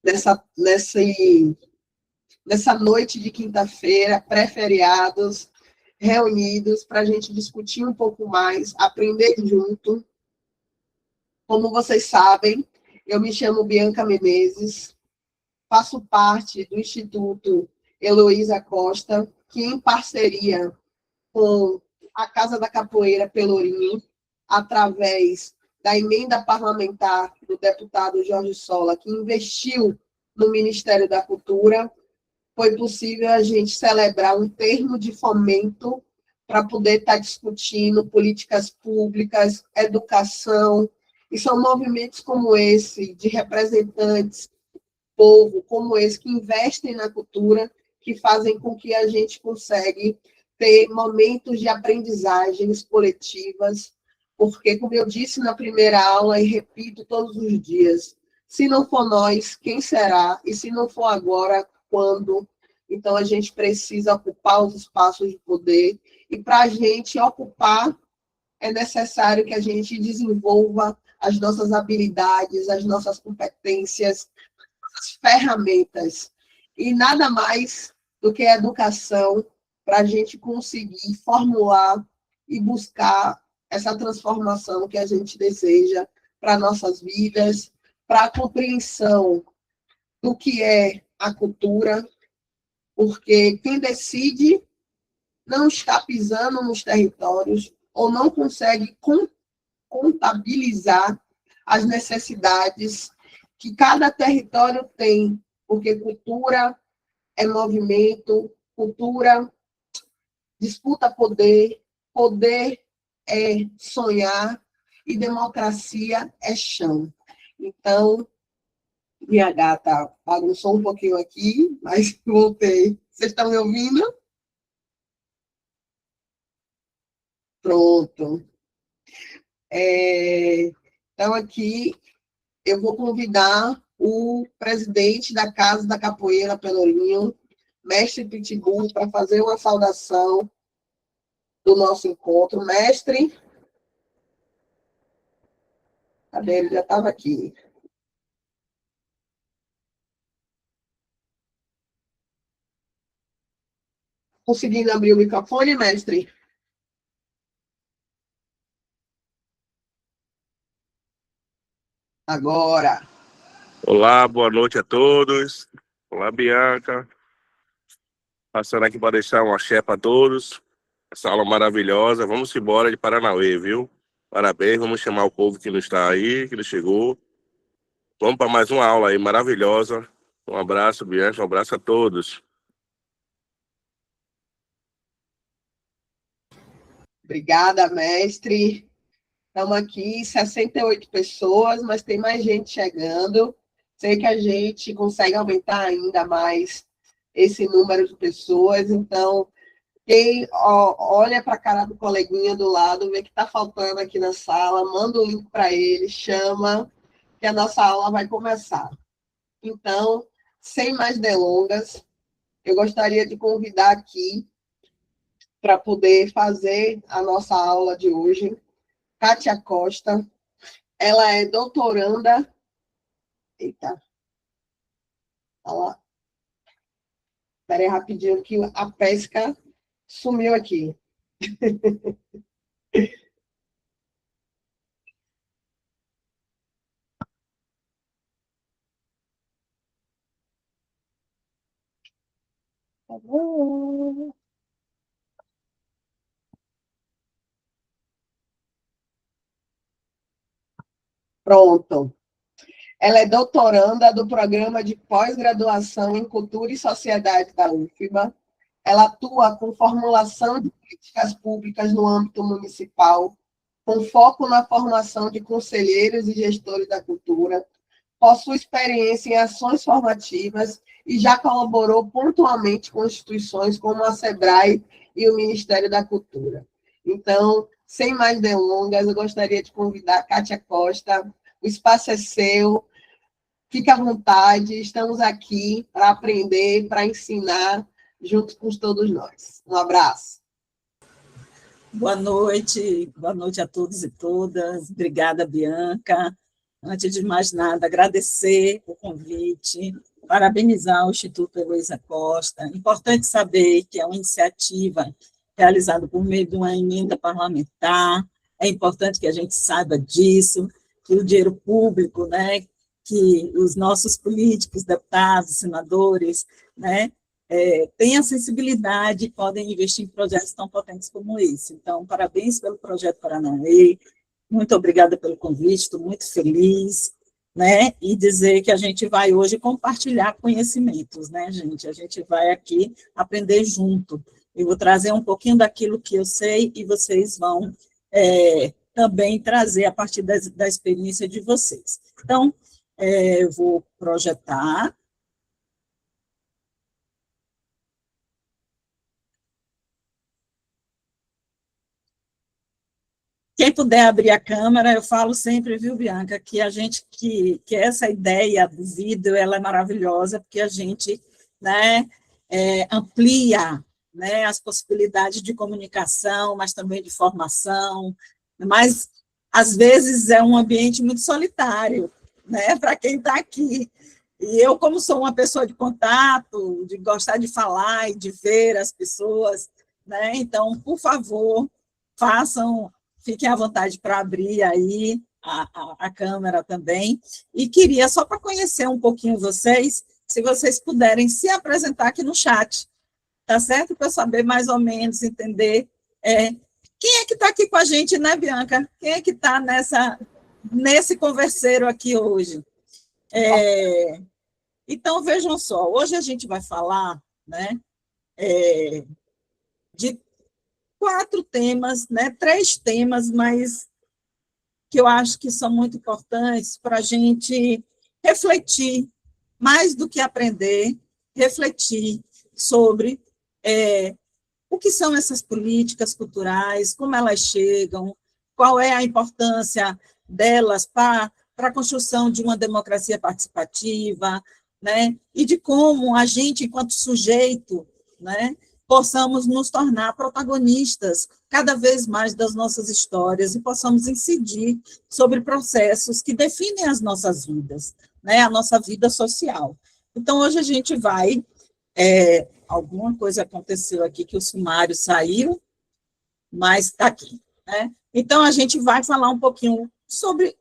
nessa noite de quinta-feira, pré-feriados, reunidos para a gente discutir um pouco mais, aprender junto. Como vocês sabem, eu me chamo Bianca Menezes, faço parte do Instituto Heloísa Costa, que em parceria com a Casa da Capoeira Pelourinho, através da emenda parlamentar do deputado Jorge Sola, que investiu no Ministério da Cultura, foi possível a gente celebrar um termo de fomento para poder estar discutindo políticas públicas, educação, e são movimentos como esse, de representantes, povo como esse, que investem na cultura, que fazem com que a gente consiga ter momentos de aprendizagens coletivas, porque, como eu disse na primeira aula, e repito todos os dias, se não for nós, quem será? E se não for agora, quando? Então, a gente precisa ocupar os espaços de poder, e para a gente ocupar, é necessário que a gente desenvolva as nossas habilidades, as nossas competências, as ferramentas, e nada mais do que a educação para a gente conseguir formular e buscar essa transformação que a gente deseja para nossas vidas, para a compreensão do que é a cultura, porque quem decide não está pisando nos territórios ou não consegue contabilizar as necessidades que cada território tem, porque cultura é movimento, cultura disputa poder, poder é sonhar e democracia é chão. Então, minha gata bagunçou um pouquinho aqui, mas voltei. Vocês estão me ouvindo? Pronto. Então, aqui, eu vou convidar o presidente da Casa da Capoeira Pelourinho, mestre Pitbull, para fazer uma saudação do nosso encontro. Mestre, cadê ele? Já estava aqui. Conseguindo abrir o microfone, mestre? Agora. Olá, boa noite a todos. Olá, Bianca. Passando aqui para deixar um axé para todos. Essa aula maravilhosa. Vamos embora de Paranauê, viu? Parabéns, vamos chamar o povo que não está aí, que não chegou. Vamos para mais uma aula aí maravilhosa. Um abraço, Bianca, um abraço a todos. Obrigada, mestre. Estamos aqui, 68 pessoas, mas tem mais gente chegando. Sei que a gente consegue aumentar ainda mais esse número de pessoas. Então, quem olha para a cara do coleguinha do lado, vê que está faltando aqui na sala, manda o link para ele, chama, que a nossa aula vai começar. Então, sem mais delongas, eu gostaria de convidar aqui, para poder fazer a nossa aula de hoje, Kátia Costa. Ela é doutoranda. Eita. Olha lá. Espera aí rapidinho que a pesca sumiu aqui. Tá bom. Pronto. Ela é doutoranda do Programa de Pós-Graduação em Cultura e Sociedade da UFBA. Ela atua com formulação de políticas públicas no âmbito municipal, com foco na formação de conselheiros e gestores da cultura, possui experiência em ações formativas e já colaborou pontualmente com instituições como a SEBRAE e o Ministério da Cultura. Então, sem mais delongas, eu gostaria de convidar a Kátia Costa. O espaço é seu, fique à vontade, estamos aqui para aprender, para ensinar, junto com todos nós. Um abraço. Boa noite a todos e todas. Obrigada, Bianca. antes de mais nada, agradecer o convite, parabenizar o Instituto Heloísa Costa. Importante saber que é uma iniciativa realizada por meio de uma emenda parlamentar. É importante que a gente saiba disso, que o dinheiro público, né, que os nossos políticos, deputados, senadores, né, têm a sensibilidade e podem investir em projetos tão potentes como esse. Então, parabéns pelo Projeto Paranauê, muito obrigada pelo convite, estou muito feliz, né, e dizer que a gente vai hoje compartilhar conhecimentos, né, gente? A gente vai aqui aprender junto. Eu vou trazer um pouquinho daquilo que eu sei e vocês vão também trazer a partir da experiência de vocês. Então, eu vou projetar. Quem puder abrir a câmera, eu falo sempre, viu, Bianca, que a gente, que essa ideia do vídeo, ela é maravilhosa, porque a gente, né, amplia, né, as possibilidades de comunicação, mas também de formação, mas, às vezes, é um ambiente muito solitário, né, para quem está aqui. E eu, como sou uma pessoa de contato, de gostar de falar e de ver as pessoas, né, então, por favor, fiquem à vontade para abrir aí a câmera também. E queria, só para conhecer um pouquinho vocês, se vocês puderem se apresentar aqui no chat, tá certo? Para saber mais ou menos, entender quem é que está aqui com a gente, né, Bianca? Quem é que está nesse converseiro aqui hoje? Então, vejam só, hoje a gente vai falar, né, de 4 temas, né, 3 temas, mas que eu acho que são muito importantes para a gente refletir, mais do que aprender, refletir sobre o que são essas políticas culturais, como elas chegam, qual é a importância delas para a construção de uma democracia participativa, né, e de como a gente, enquanto sujeito, né, possamos nos tornar protagonistas cada vez mais das nossas histórias e possamos incidir sobre processos que definem as nossas vidas, né, a nossa vida social. Então, hoje a gente vai... alguma coisa aconteceu aqui que o sumário saiu, mas está aqui, né? Então, a gente vai falar um pouquinho sobre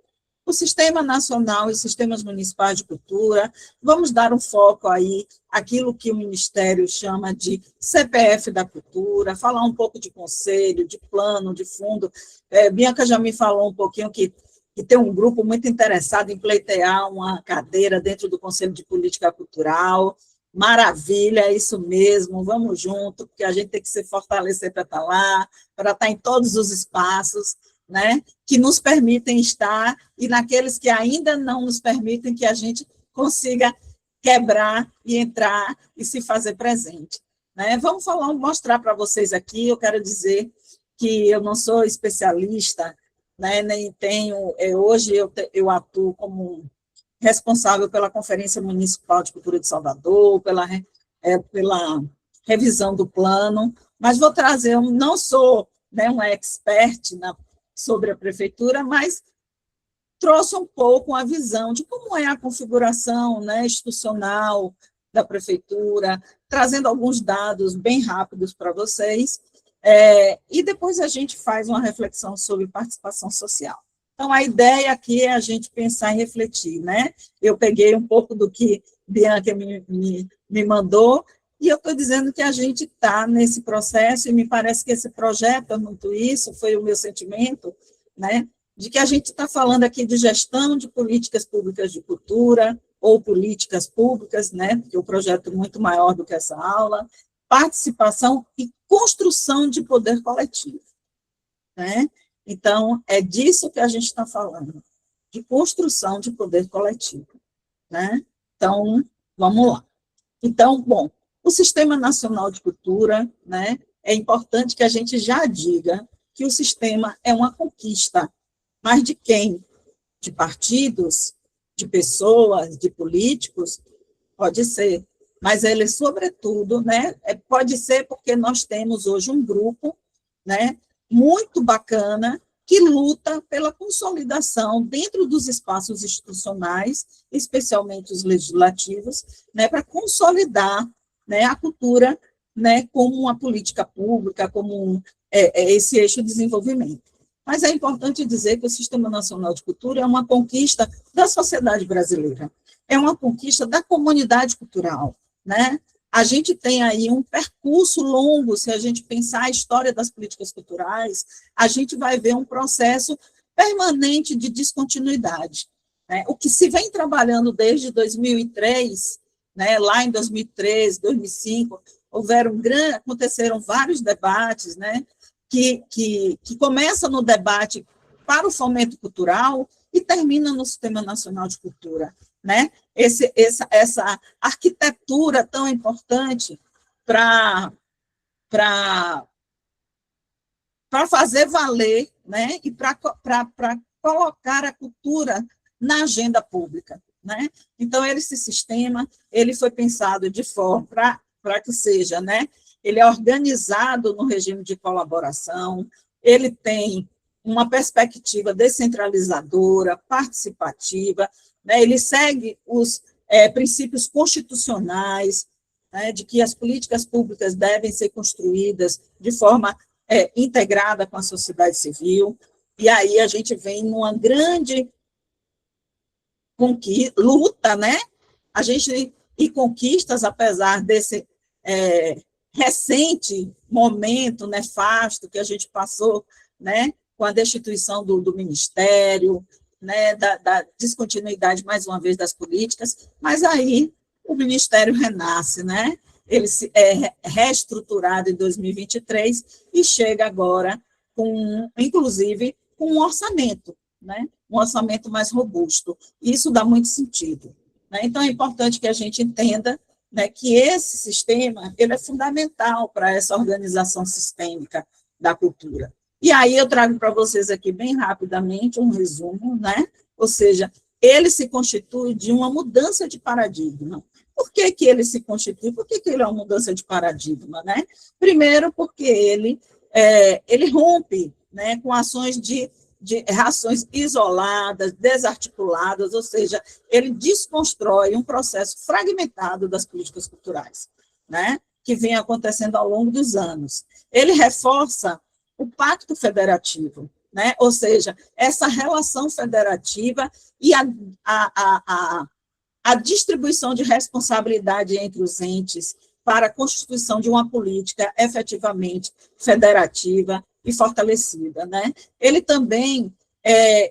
o Sistema Nacional e Sistemas Municipais de Cultura, vamos dar um foco aí àquilo que o Ministério chama de CPF da Cultura, falar um pouco de conselho, de plano, de fundo. Bianca já me falou um pouquinho que tem um grupo muito interessado em pleitear uma cadeira dentro do Conselho de Política Cultural. Maravilha, é isso mesmo, vamos junto, porque a gente tem que se fortalecer para estar lá, para estar em todos os espaços, né, que nos permitem estar, e naqueles que ainda não nos permitem, que a gente consiga quebrar e entrar e se fazer presente, né? Vamos mostrar para vocês aqui. Eu quero dizer que eu não sou especialista, né, nem tenho... hoje eu atuo como responsável pela Conferência Municipal de Cultura de Salvador, pela revisão do plano, mas vou trazer, não sou, né, uma expert sobre a prefeitura, mas trouxe um pouco a visão de como é a configuração, né, institucional da prefeitura, trazendo alguns dados bem rápidos para vocês, e depois a gente faz uma reflexão sobre participação social. Então, a ideia aqui é a gente pensar e refletir, né? Eu peguei um pouco do que Bianca me mandou, e eu estou dizendo que a gente está nesse processo, e me parece que esse projeto é muito isso, foi o meu sentimento, né, de que a gente está falando aqui de gestão de políticas públicas de cultura, ou políticas públicas, né, porque o projeto é muito maior do que essa aula, participação e construção de poder coletivo, né? Então, é disso que a gente está falando, de construção de poder coletivo, né? Então, vamos lá. Então, bom, o Sistema Nacional de Cultura, né, é importante que a gente já diga que o sistema é uma conquista, mas de quem? De partidos, de pessoas, de políticos? Pode ser, mas ele, sobretudo, né, pode ser porque nós temos hoje um grupo, né, muito bacana, que luta pela consolidação dentro dos espaços institucionais, especialmente os legislativos, né, para consolidar, né, a cultura, né, como uma política pública, como esse eixo de desenvolvimento. Mas é importante dizer que o Sistema Nacional de Cultura é uma conquista da sociedade brasileira, é uma conquista da comunidade cultural, né? A gente tem aí um percurso longo, se a gente pensar a história das políticas culturais, a gente vai ver um processo permanente de descontinuidade, né? O que se vem trabalhando desde 2003, né, lá em 2013, 2005, aconteceram vários debates, né, que começa no debate para o fomento cultural e termina no Sistema Nacional de Cultura, né? Essa arquitetura tão importante para fazer valer, né? E para colocar a cultura na agenda pública, né? Então, esse sistema ele foi pensado de forma para que seja, né? Ele é organizado no regime de colaboração, ele tem uma perspectiva descentralizadora, participativa, né? Ele segue os princípios constitucionais, né, de que as políticas públicas devem ser construídas de forma integrada com a sociedade civil, e aí a gente vem numa grande luta, né? A gente e conquistas, apesar desse recente momento nefasto que a gente passou, né, com a destituição do Ministério, né, da descontinuidade, mais uma vez, das políticas, mas aí o Ministério renasce, né? Ele é reestruturado em 2023 e chega agora, inclusive, com um orçamento, né? Um orçamento mais robusto. Isso dá muito sentido, né? Então, é importante que a gente entenda, né, que esse sistema ele é fundamental para essa organização sistêmica da cultura. E aí eu trago para vocês aqui, bem rapidamente, um resumo, né? Ou seja, ele se constitui de uma mudança de paradigma. Por que ele se constitui? Por que ele é uma mudança de paradigma, né? Primeiro, porque ele rompe, né, com ações de ações isoladas, desarticuladas, ou seja, ele desconstrói um processo fragmentado das políticas culturais, né, que vem acontecendo ao longo dos anos. Ele reforça o pacto federativo, né, ou seja, essa relação federativa e a distribuição de responsabilidade entre os entes para a constituição de uma política efetivamente federativa e fortalecida, né? Ele também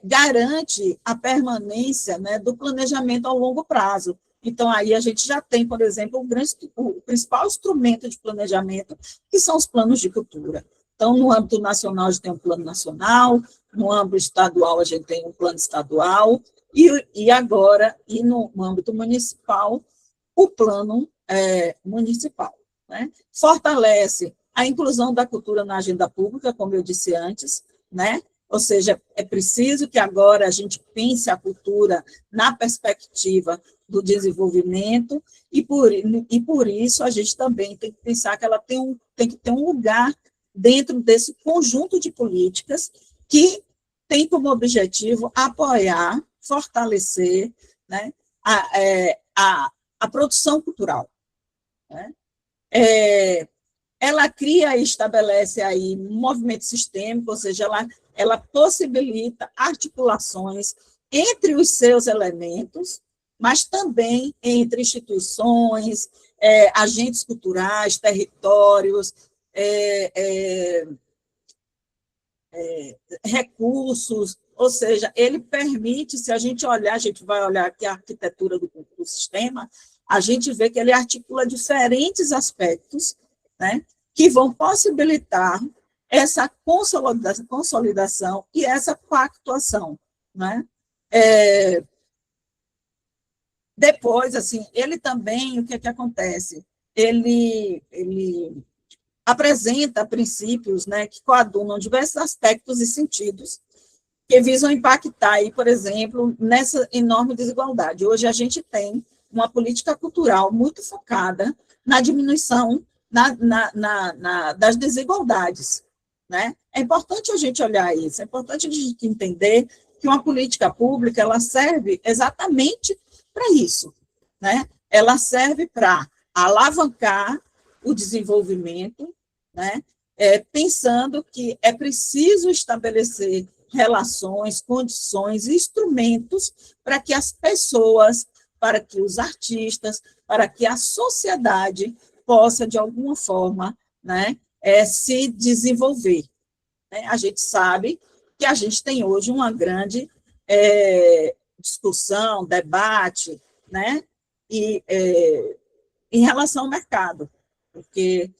garante a permanência, né, do planejamento ao longo prazo. Então, aí a gente já tem, por exemplo, o principal instrumento de planejamento, que são os planos de cultura. Então, no âmbito nacional, a gente tem um plano nacional, no âmbito estadual, a gente tem um plano estadual, e agora, no âmbito municipal, o plano municipal, né? Fortalece a inclusão da cultura na agenda pública, como eu disse antes, né? Ou seja, é preciso que agora a gente pense a cultura na perspectiva do desenvolvimento, e por isso a gente também tem que pensar que ela tem que ter um lugar dentro desse conjunto de políticas que tem como objetivo apoiar, fortalecer, né, a produção cultural, né? Ela cria e estabelece aí um movimento sistêmico, ou seja, ela possibilita articulações entre os seus elementos, mas também entre instituições, agentes culturais, territórios, recursos, ou seja, ele permite, se a gente olhar, a gente vai olhar aqui a arquitetura do sistema, a gente vê que ele articula diferentes aspectos, né, que vão possibilitar essa consolidação e essa pactuação, né? Depois, assim, ele também, o que acontece? Ele apresenta princípios, né, que coadunam diversos aspectos e sentidos que visam impactar, aí, por exemplo, nessa enorme desigualdade. Hoje a gente tem uma política cultural muito focada na diminuição das desigualdades, né? É importante a gente olhar isso, é importante a gente entender que uma política pública ela serve exatamente para isso, né? Ela serve para alavancar o desenvolvimento, né? Pensando que é preciso estabelecer relações, condições, instrumentos para que as pessoas, para que os artistas, para que a sociedade possa, de alguma forma, né, se desenvolver. Né? A gente sabe que a gente tem hoje uma grande discussão, debate, né, em relação ao mercado, porque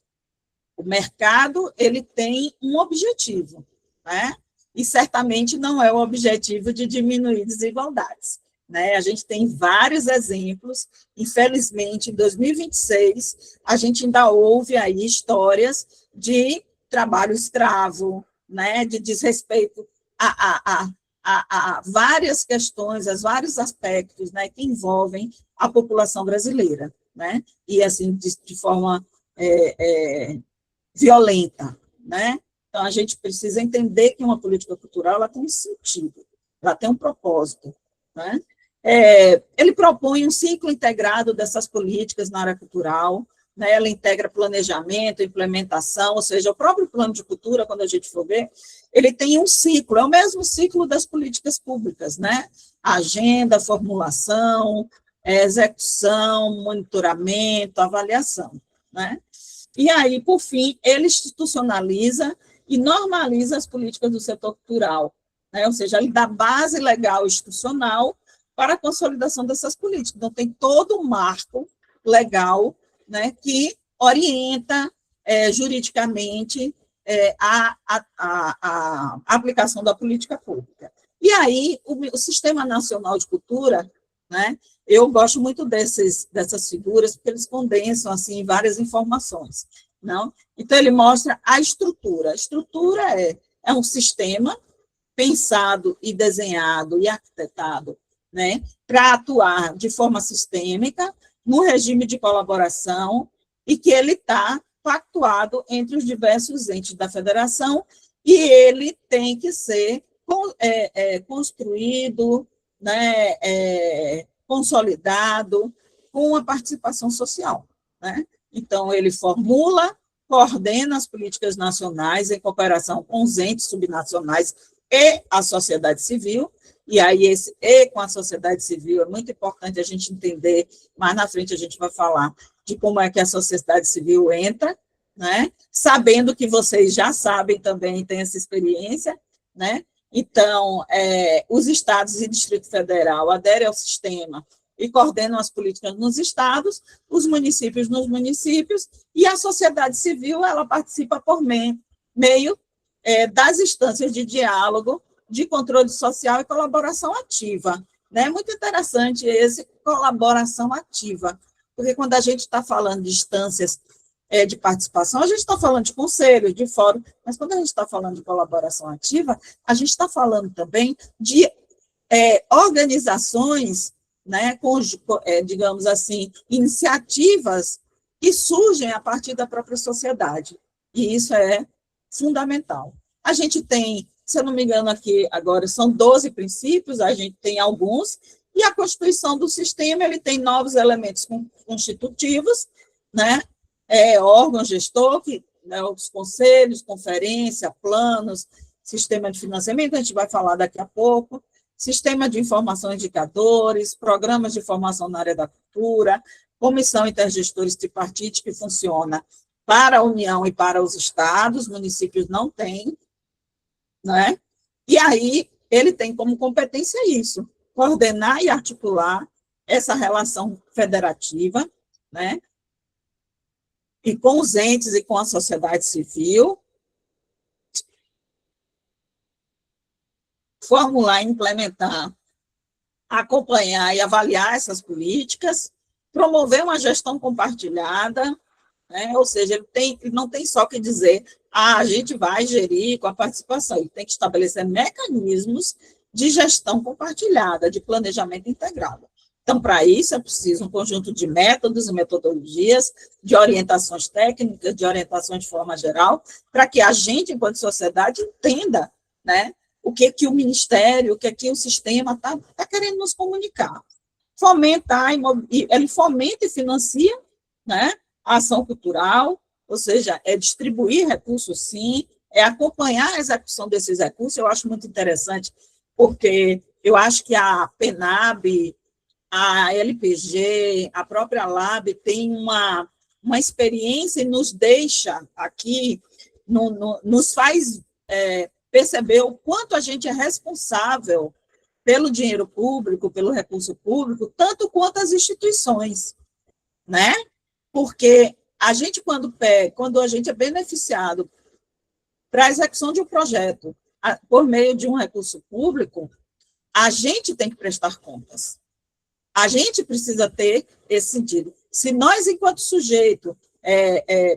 o mercado ele tem um objetivo, né? E certamente não é o objetivo de diminuir desigualdades. Né? A gente tem vários exemplos, infelizmente, em 2026, a gente ainda ouve aí histórias de trabalho escravo, né? De desrespeito a várias questões, a vários aspectos, né? Que envolvem a população brasileira, né? E, assim, de forma violenta, né? Então, a gente precisa entender que uma política cultural ela tem um sentido, ela tem um propósito, né? Ele propõe um ciclo integrado dessas políticas na área cultural, né? Ela integra planejamento, implementação, ou seja, o próprio plano de cultura, quando a gente for ver, ele tem um ciclo, é o mesmo ciclo das políticas públicas, né? Agenda, formulação, execução, monitoramento, avaliação, né? E aí, por fim, ele institucionaliza e normaliza as políticas do setor cultural, né? Ou seja, ele dá base legal institucional para a consolidação dessas políticas. Então, tem todo um marco legal, né, que orienta juridicamente a aplicação da política pública. E aí, o Sistema Nacional de Cultura, né, eu gosto muito dessas figuras, porque eles condensam assim, várias informações. Não? Então, ele mostra a estrutura. A estrutura é um sistema pensado e desenhado e arquitetado, né, para atuar de forma sistêmica, no regime de colaboração, e que ele está pactuado entre os diversos entes da federação, e ele tem que ser construído, né, consolidado, com a participação social. Né? Então, ele formula, coordena as políticas nacionais em cooperação com os entes subnacionais e a sociedade civil, e aí com a sociedade civil é muito importante a gente entender, mais na frente a gente vai falar de como é que a sociedade civil entra, né? Sabendo que vocês já sabem também, têm essa experiência, né? Então, os estados e Distrito Federal aderem ao sistema e coordenam as políticas nos estados, os municípios nos municípios, e a sociedade civil ela participa por meio das instâncias de diálogo, de controle social e colaboração ativa. Né? Muito interessante esse colaboração ativa, porque quando a gente está falando de instâncias de participação, a gente está falando de conselho, de fórum, mas quando a gente está falando de colaboração ativa, a gente está falando também de organizações, né, digamos assim, iniciativas que surgem a partir da própria sociedade, e isso é fundamental. A gente tem, se eu não me engano aqui agora, são 12 princípios, a gente tem alguns, e a Constituição do sistema, ele tem novos elementos constitutivos, né, órgão gestor, né, os conselhos, conferência, planos, sistema de financiamento, a gente vai falar daqui a pouco, sistema de informação e indicadores, programas de formação na área da cultura, comissão intergestores tripartite que funciona para a União e para os estados, municípios não têm, né? E aí ele tem como competência isso, coordenar e articular essa relação federativa, né? E com os entes e com a sociedade civil, formular, implementar, acompanhar e avaliar essas políticas, promover uma gestão compartilhada, né? Ou seja, ele não tem só que dizer, a gente vai gerir com a participação, ele tem que estabelecer mecanismos de gestão compartilhada, de planejamento integrado. Então, para isso, é preciso um conjunto de métodos e metodologias, de orientações técnicas, de orientações de forma geral, para que a gente, enquanto sociedade, entenda, né, o que o Ministério, o que o sistema está querendo nos comunicar. Ele fomenta e financia, né, a ação cultural, ou seja, é distribuir recursos, sim, é acompanhar a execução desses recursos. Eu acho muito interessante, porque eu acho que a PENAB, a LPG, a própria LAB tem uma experiência e nos deixa aqui, nos faz perceber o quanto a gente é responsável pelo dinheiro público, pelo recurso público, tanto quanto as instituições, né? Porque a gente, quando a gente é beneficiado para a execução de um projeto por meio de um recurso público, a gente tem que prestar contas. A gente precisa ter esse sentido. Se nós, enquanto sujeito,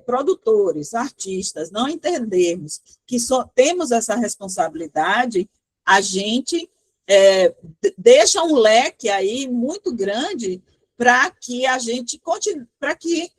produtores, artistas, não entendermos que só temos essa responsabilidade, a gente deixa um leque aí muito grande para que a gente continue, para que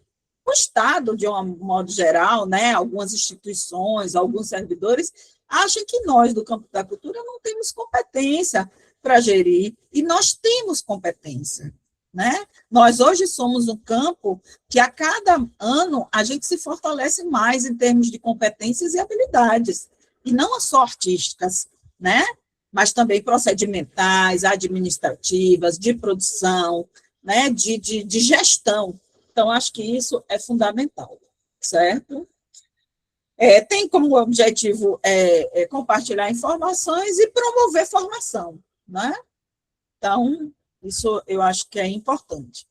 o Estado, de um modo geral, né, algumas instituições, alguns servidores, achem que nós, do campo da cultura, não temos competência para gerir, e nós temos competência, né? Nós hoje somos um campo que a cada ano a gente se fortalece mais em termos de competências e habilidades, e não só artísticas, né? Mas também procedimentais, administrativas, de produção, né? de gestão. Então, acho que isso é fundamental, certo? Tem como objetivo compartilhar informações e promover formação, né? Então, isso eu acho que é importante.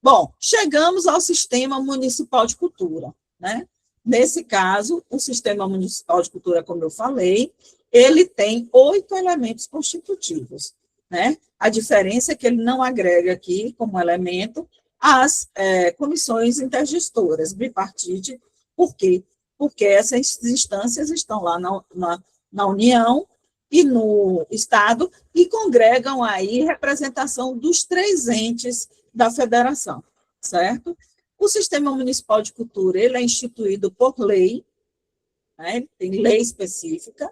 Bom, chegamos ao Sistema Municipal de Cultura, né? Nesse caso, o Sistema Municipal de Cultura, como eu falei, ele tem 8 elementos constitutivos, né? A diferença é que ele não agrega aqui, como elemento, as comissões intergestoras, bipartite. Por quê? Porque essas instâncias estão lá na União e no Estado, e congregam aí representação dos 3 entes da federação, certo? O Sistema Municipal de Cultura, ele é instituído por lei, né? Tem lei específica,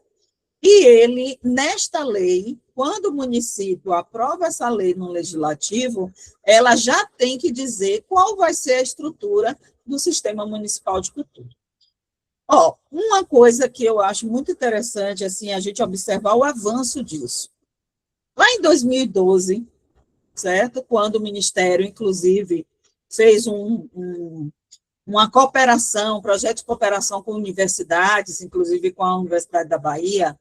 e ele, nesta lei, quando o município aprova essa lei no legislativo, ela já tem que dizer qual vai ser a estrutura do Sistema Municipal de Cultura. Uma coisa que eu acho muito interessante, assim, a gente observar o avanço disso. Lá em 2012, certo? Quando o Ministério, inclusive, fez uma cooperação, um projeto de cooperação com universidades, inclusive com a Universidade da Bahia,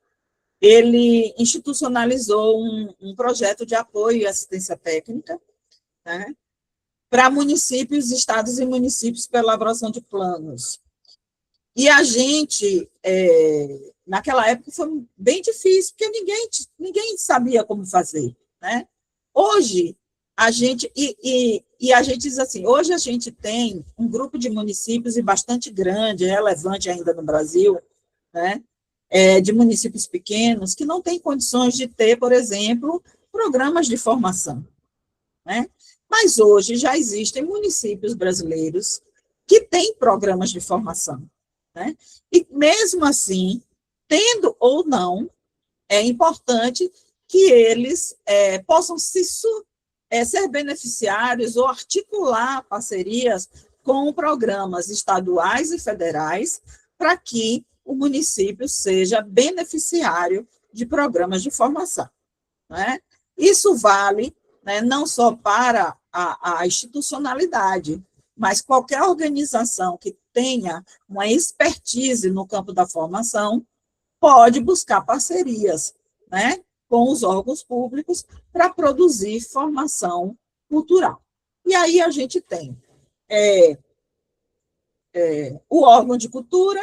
ele institucionalizou um projeto de apoio e assistência técnica, né, para municípios, estados e municípios para elaboração de planos. E a gente, naquela época, foi bem difícil, porque ninguém sabia como fazer, né? Hoje, a gente diz assim, hoje a gente tem um grupo de municípios, e bastante grande, relevante ainda no Brasil, né? De municípios pequenos, que não têm condições de ter, por exemplo, programas de formação, né? Mas hoje já existem municípios brasileiros que têm programas de formação, né? E, mesmo assim, tendo ou não, é importante que eles possam ser beneficiários ou articular parcerias com programas estaduais e federais para que o município seja beneficiário de programas de formação, né? Isso vale, né, não só para a institucionalidade, mas qualquer organização que tenha uma expertise no campo da formação pode buscar parcerias, né, com os órgãos públicos para produzir formação cultural. E aí a gente tem o órgão de cultura,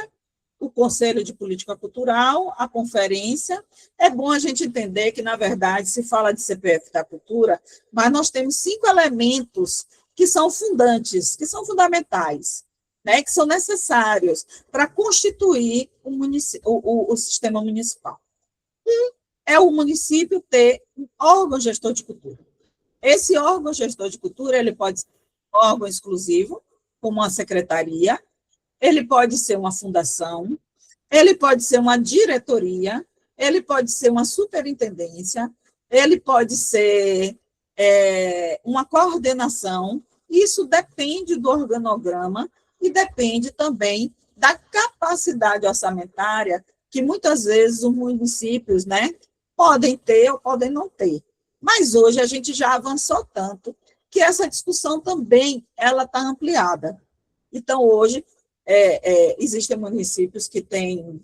o Conselho de Política Cultural, a conferência. É bom a gente entender que, na verdade, se fala de CPF da cultura, mas nós temos 5 elementos que são fundantes, que são fundamentais, né, que são necessários para constituir o sistema municipal. Um é o município ter um órgão gestor de cultura. Esse órgão gestor de cultura, ele pode ser um órgão exclusivo, como uma secretaria, ele pode ser uma fundação, ele pode ser uma diretoria, ele pode ser uma superintendência, ele pode ser uma coordenação. Isso depende do organograma e depende também da capacidade orçamentária que muitas vezes os municípios, né, podem ter ou podem não ter. Mas hoje a gente já avançou tanto que essa discussão também ela está ampliada. Então, hoje, existem municípios que têm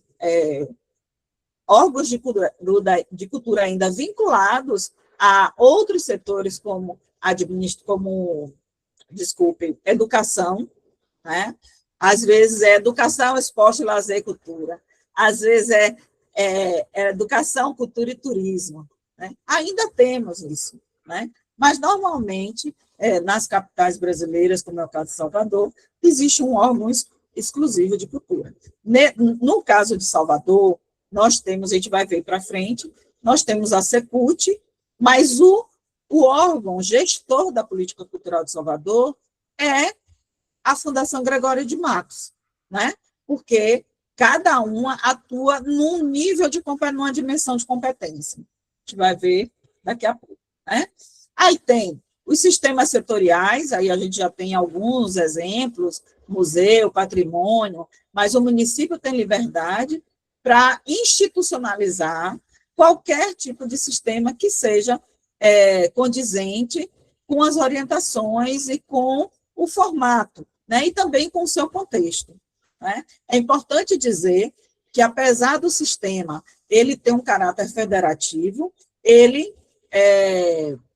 órgãos de cultura ainda vinculados a outros setores, como educação, né? Às vezes é educação, esporte, lazer e cultura. Às vezes é educação, cultura e turismo. Né? Ainda temos isso, né? Mas, normalmente, nas capitais brasileiras, como é o caso de Salvador, existe um órgão exclusivo de cultura. No caso de Salvador, nós temos, a gente vai ver para frente, nós temos a Secult, mas o órgão gestor da política cultural de Salvador é a Fundação Gregório de Matos, né? Porque cada uma atua num nível numa dimensão de competência. A gente vai ver daqui a pouco, né? Aí tem os sistemas setoriais, aí a gente já tem alguns exemplos, museu, patrimônio, mas o município tem liberdade para institucionalizar qualquer tipo de sistema que seja condizente com as orientações e com o formato, né? E também com o seu contexto. Né? É importante dizer que, apesar do sistema ele ter um caráter federativo, ele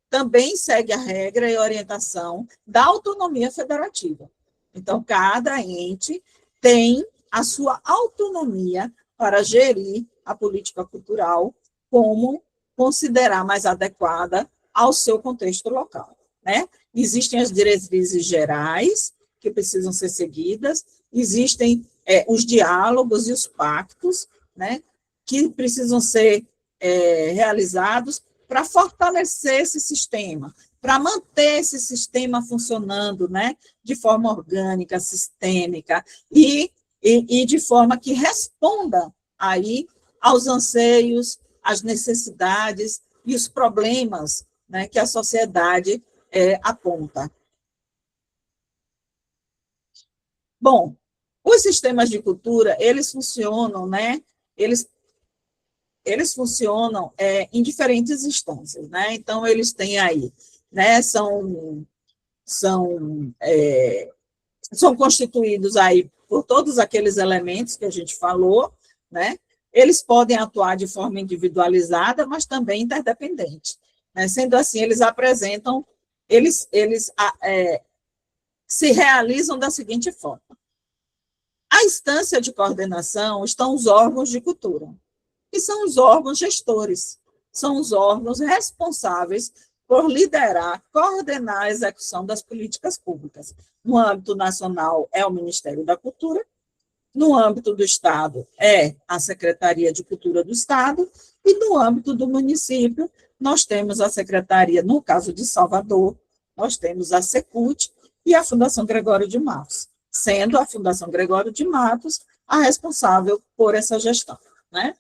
também segue a regra e orientação da autonomia federativa. Então, cada ente tem a sua autonomia para gerir a política cultural como considerar mais adequada ao seu contexto local. Né? Existem as diretrizes gerais que precisam ser seguidas, existem os diálogos e os pactos, né, que precisam ser realizados para fortalecer esse sistema, para manter esse sistema funcionando, né, de forma orgânica, sistêmica, e de forma que responda aí aos anseios, às necessidades e os problemas, né, que a sociedade aponta. Bom, os sistemas de cultura, eles funcionam, né? Eles funcionam em diferentes instâncias, né? Então, eles têm aí, né? São constituídos aí por todos aqueles elementos que a gente falou, né? Eles podem atuar de forma individualizada, mas também interdependente. Né? Sendo assim, eles se realizam da seguinte forma. A instância de coordenação estão os órgãos de cultura, que são os órgãos gestores, são os órgãos responsáveis por liderar, coordenar a execução das políticas públicas. No âmbito nacional, é o Ministério da Cultura, no âmbito do Estado, é a Secretaria de Cultura do Estado, e no âmbito do município, nós temos a Secretaria, no caso de Salvador, nós temos a Secult e a Fundação Gregório de Matos, sendo a Fundação Gregório de Matos a responsável por essa gestão. Né?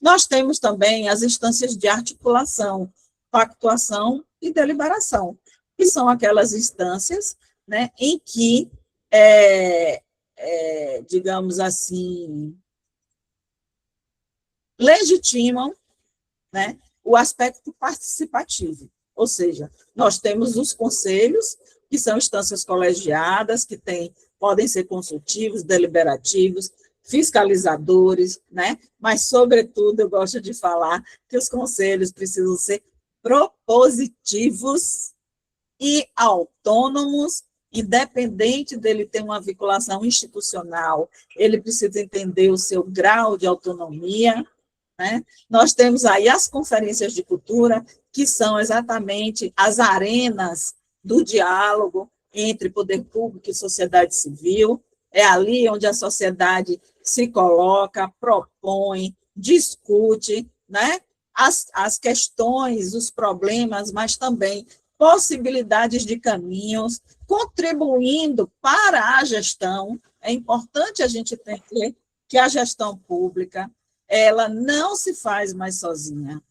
Nós temos também as instâncias de articulação, pactuação e deliberação, que são aquelas instâncias, né, em que, digamos assim, legitimam, né, o aspecto participativo. Ou seja, nós temos os conselhos, que são instâncias colegiadas, que podem ser consultivos, deliberativos, fiscalizadores, né? Mas, sobretudo, eu gosto de falar que os conselhos precisam ser propositivos e autônomos, independente dele ter uma vinculação institucional, ele precisa entender o seu grau de autonomia. Né? Nós temos aí as conferências de cultura, que são exatamente as arenas do diálogo entre poder público e sociedade civil, é ali onde a sociedade se coloca, propõe, discute, né? As questões, os problemas, mas também possibilidades de caminhos, contribuindo para a gestão. É importante a gente entender que a gestão pública, ela não se faz mais sozinha,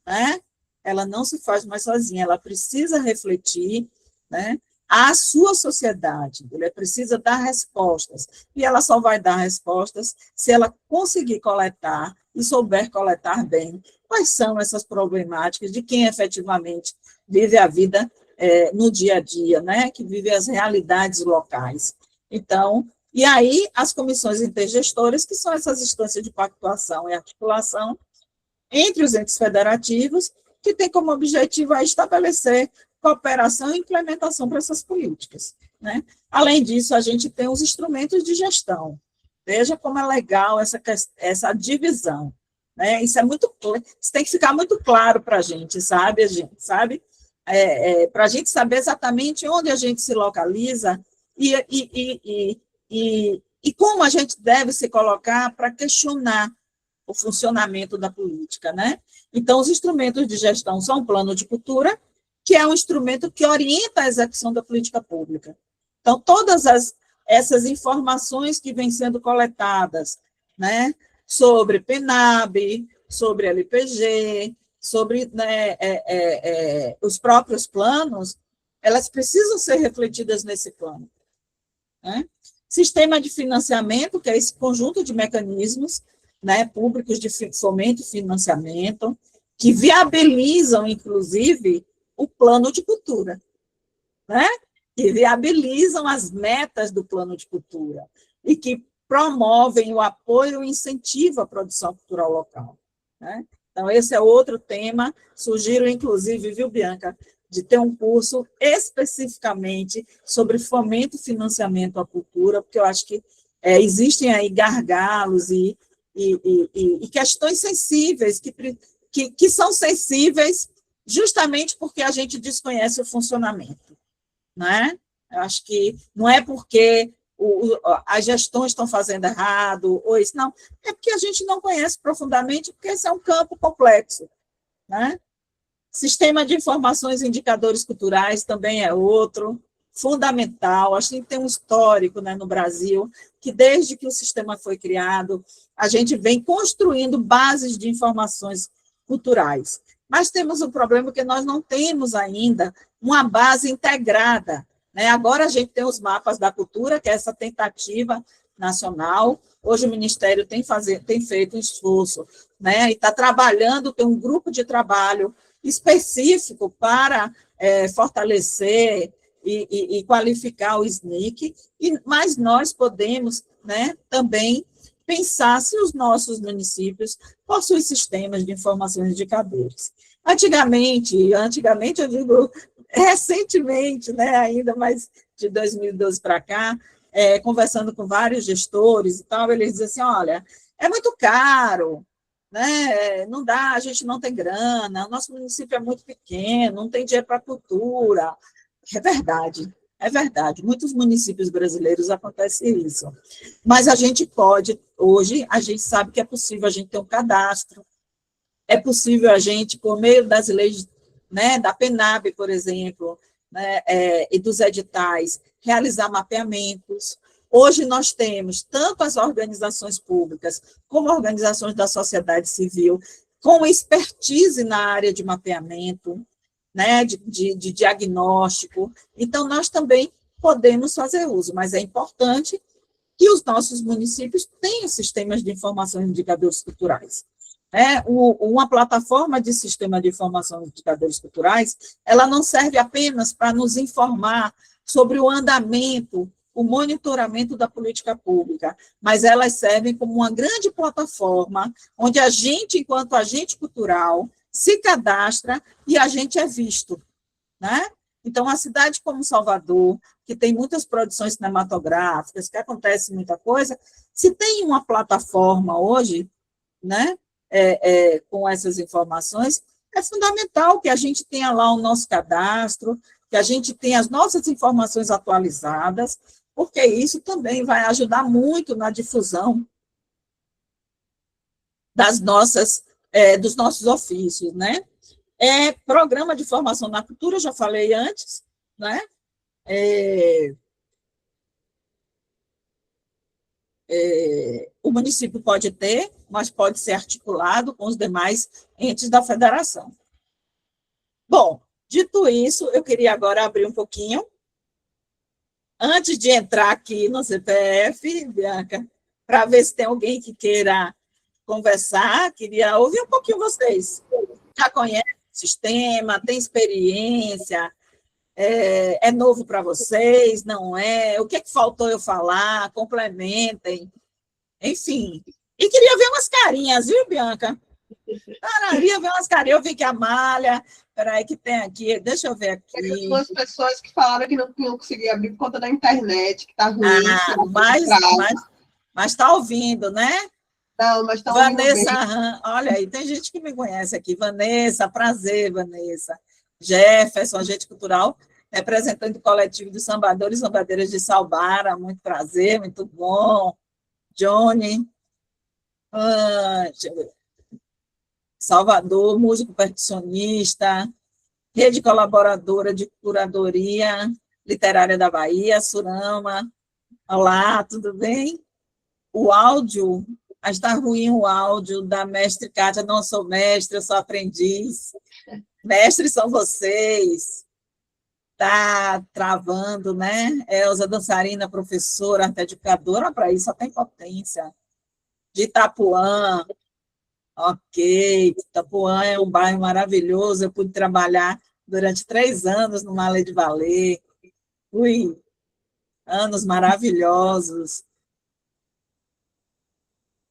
né? Ela não se faz mais sozinha, ela precisa refletir, né, a sua sociedade, ela precisa dar respostas, e ela só vai dar respostas se ela conseguir coletar e souber coletar bem quais são essas problemáticas de quem efetivamente vive a vida no dia a dia, né, que vive as realidades locais. Então, e aí as comissões intergestoras, que são essas instâncias de pactuação e articulação entre os entes federativos, que tem como objetivo estabelecer cooperação e implementação para essas políticas, né? Além disso, a gente tem os instrumentos de gestão. Veja como é legal essa divisão, né? Isso tem que ficar muito claro para a gente, sabe? Para a gente saber exatamente onde a gente se localiza e como a gente deve se colocar para questionar o funcionamento da política, né? Então, os instrumentos de gestão são o plano de cultura, que é um instrumento que orienta a execução da política pública. Então, todas essas informações que vêm sendo coletadas, né, sobre PNAB, sobre LPG, sobre, né, os próprios planos, elas precisam ser refletidas nesse plano, né? Sistema de financiamento, que é esse conjunto de mecanismos, né, públicos de fomento e financiamento, que viabilizam, inclusive, o plano de cultura, né? Que viabilizam as metas do plano de cultura e que promovem o apoio e o incentivo à produção cultural local, né? Então, esse é outro tema. Sugiro, inclusive, viu, Bianca, de ter um curso especificamente sobre fomento e financiamento à cultura, porque eu acho que existem aí gargalos e questões sensíveis, que são sensíveis justamente porque a gente desconhece o funcionamento, né? Eu acho que não é porque as gestões estão fazendo errado, ou isso, não, é porque a gente não conhece profundamente, porque esse é um campo complexo, né? Sistema de informações e indicadores culturais também é outro, fundamental. Acho que tem um histórico, né, no Brasil, que desde que o sistema foi criado, a gente vem construindo bases de informações culturais. Mas temos um problema que nós não temos ainda uma base integrada, né? Agora a gente tem os mapas da cultura, que é essa tentativa nacional. Hoje o Ministério tem feito um esforço, né, e está trabalhando, tem um grupo de trabalho específico para fortalecer e qualificar o SNIC, mas nós podemos, né, também pensar se os nossos municípios possuem sistemas de informações e indicadores. Antigamente, eu digo recentemente, né, ainda mais de 2012 para cá, conversando com vários gestores e tal, eles dizem assim, olha, é muito caro, né? Não dá, a gente não tem grana, o nosso município é muito pequeno, não tem dinheiro para cultura. É verdade. Muitos municípios brasileiros acontece isso. Mas a gente pode, hoje, a gente sabe que é possível a gente ter um cadastro, é possível a gente, por meio das leis, né, da PNAB, por exemplo, né, e dos editais, realizar mapeamentos. Hoje nós temos tanto as organizações públicas como organizações da sociedade civil com expertise na área de mapeamento, né, de diagnóstico. Então, nós também podemos fazer uso, mas é importante que os nossos municípios tenham sistemas de informação e indicadores culturais. Uma plataforma de sistema de informação e indicadores culturais, ela não serve apenas para nos informar sobre o andamento, o monitoramento da política pública, mas elas servem como uma grande plataforma onde a gente, enquanto agente cultural, se cadastra e a gente é visto, né? Então, uma cidade como Salvador, que tem muitas produções cinematográficas, que acontece muita coisa, se tem uma plataforma hoje, né, com essas informações, é fundamental que a gente tenha lá o nosso cadastro, que a gente tenha as nossas informações atualizadas, porque isso também vai ajudar muito na difusão dos nossos ofícios, né? Programa de formação na cultura, já falei antes, né? O município pode ter, mas pode ser articulado com os demais entes da federação. Bom, dito isso, eu queria agora abrir um pouquinho, antes de entrar aqui no CPF, Bianca, para ver se tem alguém que queira conversar, queria ouvir um pouquinho vocês. Já conhece o sistema, tem experiência, é novo para vocês, não é? O que faltou eu falar? Complementem. Enfim. E queria ver umas carinhas, viu, Bianca? Queria ver umas carinhas. Eu vi que a Malha... Peraí, que tem aqui... Deixa eu ver aqui. Tem algumas pessoas que falaram que não conseguiam abrir por conta da internet, que está ruim. Mas está ouvindo, né? Não, mas está ouvindo Vanessa, olha aí, tem gente que me conhece aqui. Vanessa, prazer, Vanessa. Jefferson, agente cultural, representante do coletivo dos sambadores e sambadeiras de Salbara. Muito prazer, muito bom. Johnny. Deixa eu ver. Salvador, músico percussionista, rede colaboradora de curadoria literária da Bahia, Surama. Olá, tudo bem? O áudio, está ruim o áudio da mestre Kátia, não sou mestre, eu sou aprendiz. Mestres são vocês. Está travando, né? Elza, dançarina, professora, arte educadora, para isso só tem potência. De Itapuã. Ok, Itapuã é um bairro maravilhoso, eu pude trabalhar durante 3 anos no Malê de Valer. Anos maravilhosos.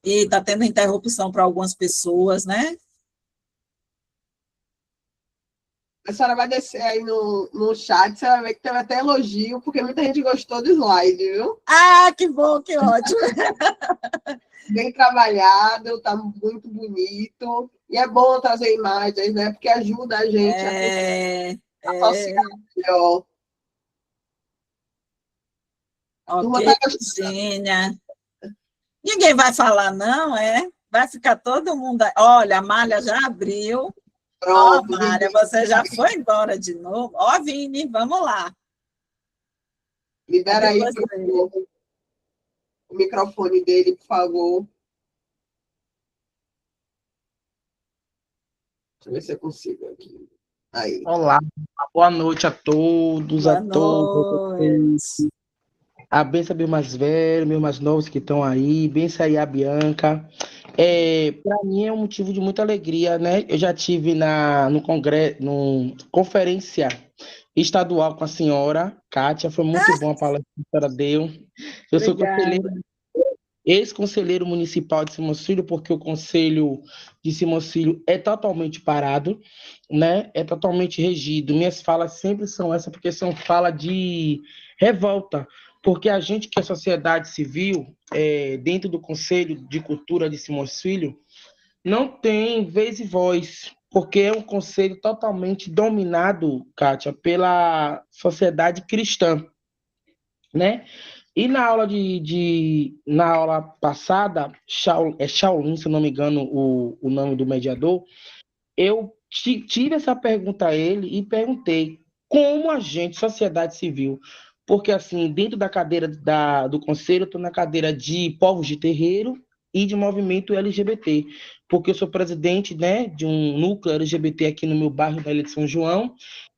E está tendo interrupção para algumas pessoas, né? A senhora vai descer aí no chat, você vai ver que teve até elogio, porque muita gente gostou do slide, viu? Ah, que bom, que ótimo. Bem trabalhado, tá muito bonito. E é bom trazer imagens, né? Porque ajuda a gente a associar melhor. Ok, Virgínia. Ninguém vai falar, não, é? Vai ficar todo mundo... Olha, a Malha já abriu. Pronto, Mária, você já foi embora de novo? Vini, vamos lá. Libera aí o microfone dele, por favor. Deixa eu ver se eu consigo aqui. Aí. Olá, boa noite a todos, boa noite. A benção, meus mais velhos, meus mais novos que estão aí, benção aí a Bianca. Para mim é um motivo de muita alegria, né? Eu já tive no congresso, numa conferência estadual com a senhora Kátia, foi muito bom a palestra que a senhora deu. Eu sou ex-conselheiro municipal de Simões-Filho, porque o conselho de Simões-Filho é totalmente parado, né? É totalmente regido. Minhas falas sempre são essas, porque são falas de revolta, porque a gente que é sociedade civil, dentro do Conselho de Cultura de Simões-Filho, não tem vez e voz, porque é um conselho totalmente dominado, Kátia, pela sociedade cristã, né? E na aula na aula passada, Shaolin, se eu não me engano, o nome do mediador, eu tive essa pergunta a ele e perguntei como a gente, sociedade civil, porque assim, dentro da cadeira do conselho, eu estou na cadeira de povos de terreiro e de movimento LGBT, porque eu sou presidente, né, de um núcleo LGBT aqui no meu bairro da Ilha de São João,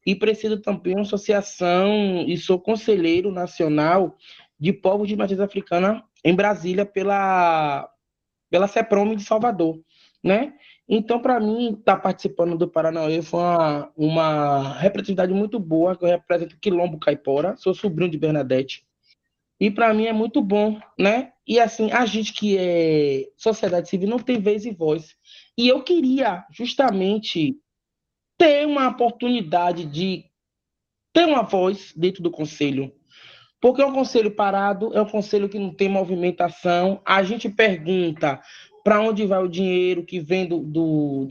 e presido também uma associação e sou conselheiro nacional de povos de matriz africana em Brasília pela CEPROM de Salvador, né? Então, para mim, estar participando do Paranauê foi uma representatividade muito boa, que eu represento o Quilombo Caipora, sou sobrinho de Bernadette, e para mim é muito bom, né? E assim, a gente que é sociedade civil não tem vez e voz. E eu queria justamente ter uma oportunidade de ter uma voz dentro do conselho, porque é um conselho parado, é um conselho que não tem movimentação. A gente pergunta para onde vai o dinheiro que vem do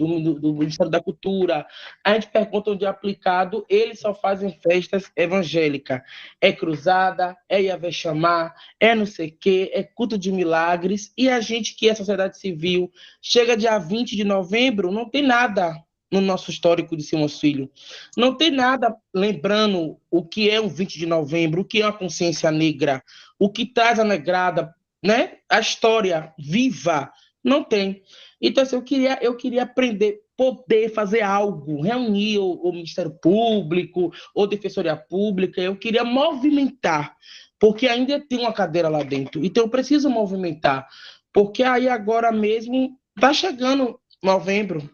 Ministério da Cultura, a gente pergunta onde é aplicado, eles só fazem festas evangélicas. É cruzada, é Yahvé chamar, é não sei o quê, é culto de milagres, e a gente que é sociedade civil, chega dia 20 de novembro, não tem nada. no nosso histórico de Simões Filho. Não tem nada lembrando o que é o 20 de novembro, o que é a consciência negra, o que traz a negrada, né? A história viva. Não tem. Então, assim, eu queria aprender, poder fazer algo, reunir o Ministério Público, ou Defensoria Pública, eu queria movimentar, porque ainda tem uma cadeira lá dentro. Então, eu preciso movimentar, porque aí agora mesmo está chegando novembro,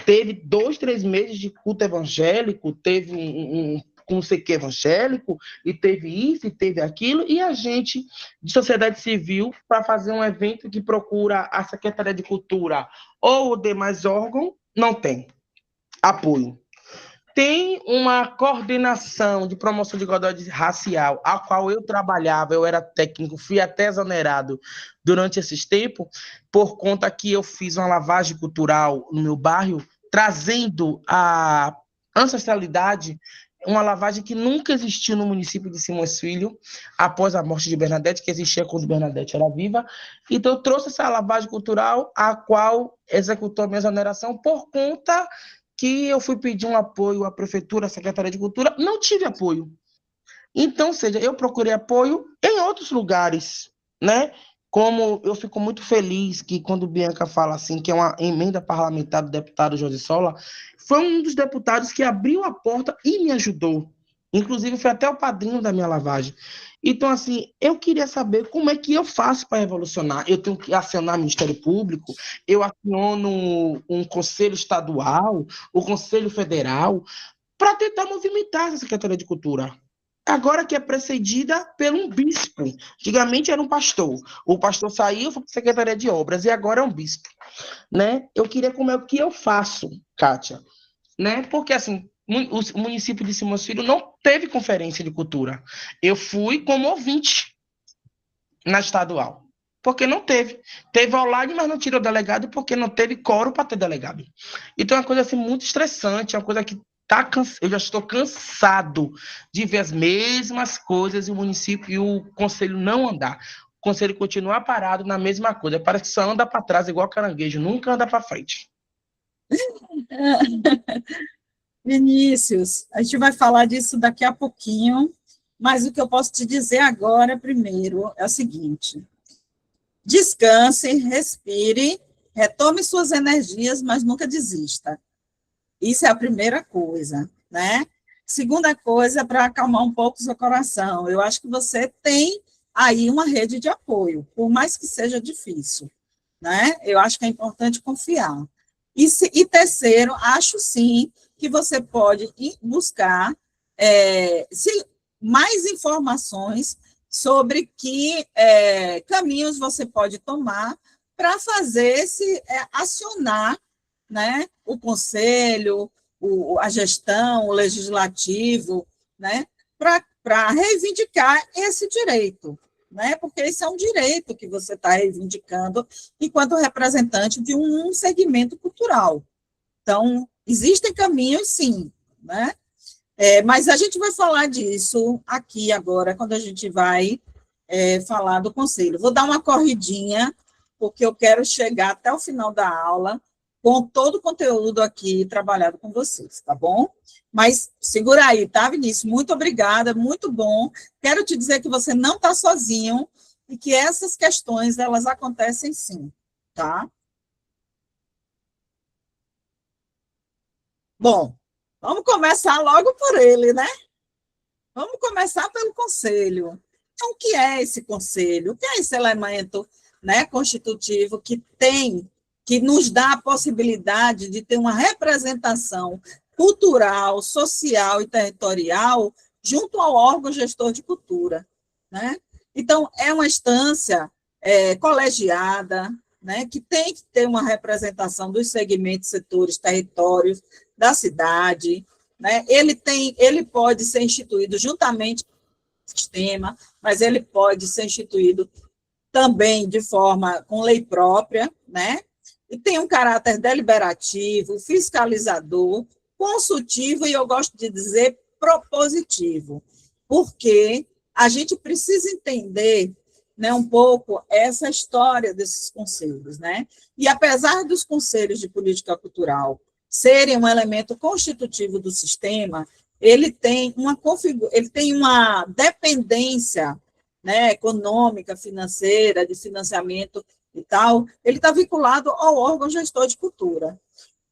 teve 2, 3 meses de culto evangélico, teve um sei que evangélico, e teve isso, e teve aquilo, e a gente, de sociedade civil, para fazer um evento que procura a Secretaria de Cultura ou o demais órgão, não tem apoio. Tem uma coordenação de promoção de igualdade racial, a qual eu trabalhava, eu era técnico, fui até exonerado durante esses tempos, por conta que eu fiz uma lavagem cultural no meu bairro, trazendo a ancestralidade, uma lavagem que nunca existiu no município de Simões Filho, após a morte de Bernadette, que existia quando Bernadette era viva. Então, eu trouxe essa lavagem cultural, a qual executou a minha exoneração por conta que eu fui pedir um apoio à prefeitura, à Secretaria de Cultura, não tive apoio. Então, ou seja, eu procurei apoio em outros lugares, né? Como eu fico muito feliz que quando Bianca fala assim, que é uma emenda parlamentar do deputado José Sola, foi um dos deputados que abriu a porta e me ajudou. Inclusive, foi até o padrinho da minha lavagem. Então, assim, eu queria saber como é que eu faço para revolucionar. Eu tenho que acionar o Ministério Público, eu aciono um conselho estadual, o Conselho Federal, para tentar movimentar essa Secretaria de Cultura. Agora que é precedida por um bispo. Antigamente era um pastor. O pastor saiu, foi para a Secretaria de Obras, e agora é um bispo. Né? Eu queria como é o que eu faço, Kátia. Né? Porque, assim, o município de Simões Filho não teve conferência de cultura. Eu fui como ouvinte na estadual, porque não teve. Teve online, mas não tirou delegado, porque não teve quórum para ter delegado. Então, é uma coisa assim, muito estressante, é uma coisa que eu já estou cansado de ver as mesmas coisas e o município e o conselho não andar. O conselho continuar parado na mesma coisa. Parece que só anda para trás, igual caranguejo, nunca anda para frente. Vinícius, a gente vai falar disso daqui a pouquinho, mas o que eu posso te dizer agora, primeiro, é o seguinte: descanse, respire, retome suas energias, mas nunca desista. Isso é a primeira coisa, né? Segunda coisa, para acalmar um pouco o seu coração, eu acho que você tem aí uma rede de apoio, por mais que seja difícil, né? Eu acho que é importante confiar. E terceiro, acho sim que você pode ir buscar mais informações sobre que caminhos você pode tomar para fazer acionar, né, o conselho, a gestão, o legislativo, né, para reivindicar esse direito, né, porque esse é um direito que você está reivindicando enquanto representante de um segmento cultural. Então, existem caminhos, sim, né? Mas a gente vai falar disso aqui agora, quando a gente vai falar do conselho. Vou dar uma corridinha, porque eu quero chegar até o final da aula com todo o conteúdo aqui trabalhado com vocês, tá bom? Mas segura aí, tá, Vinícius? Muito obrigada, muito bom. Quero te dizer que você não está sozinho e que essas questões, elas acontecem sim, tá? Bom, vamos começar logo por ele, né? Vamos começar pelo conselho. Então, o que é esse conselho? O que é esse elemento, né, constitutivo que nos dá a possibilidade de ter uma representação cultural, social e territorial junto ao órgão gestor de cultura, né? Então, é uma instância colegiada, né, que tem que ter uma representação dos segmentos, setores, territórios da cidade, né? Ele pode ser instituído juntamente com o sistema, mas ele pode ser instituído também de forma com lei própria, né? E tem um caráter deliberativo, fiscalizador, consultivo e, eu gosto de dizer, propositivo, porque a gente precisa entender, né, um pouco essa história desses conselhos, né? E apesar dos conselhos de política cultural serem um elemento constitutivo do sistema, ele tem uma dependência, né, econômica, financeira, de financiamento e tal, ele está vinculado ao órgão gestor de cultura.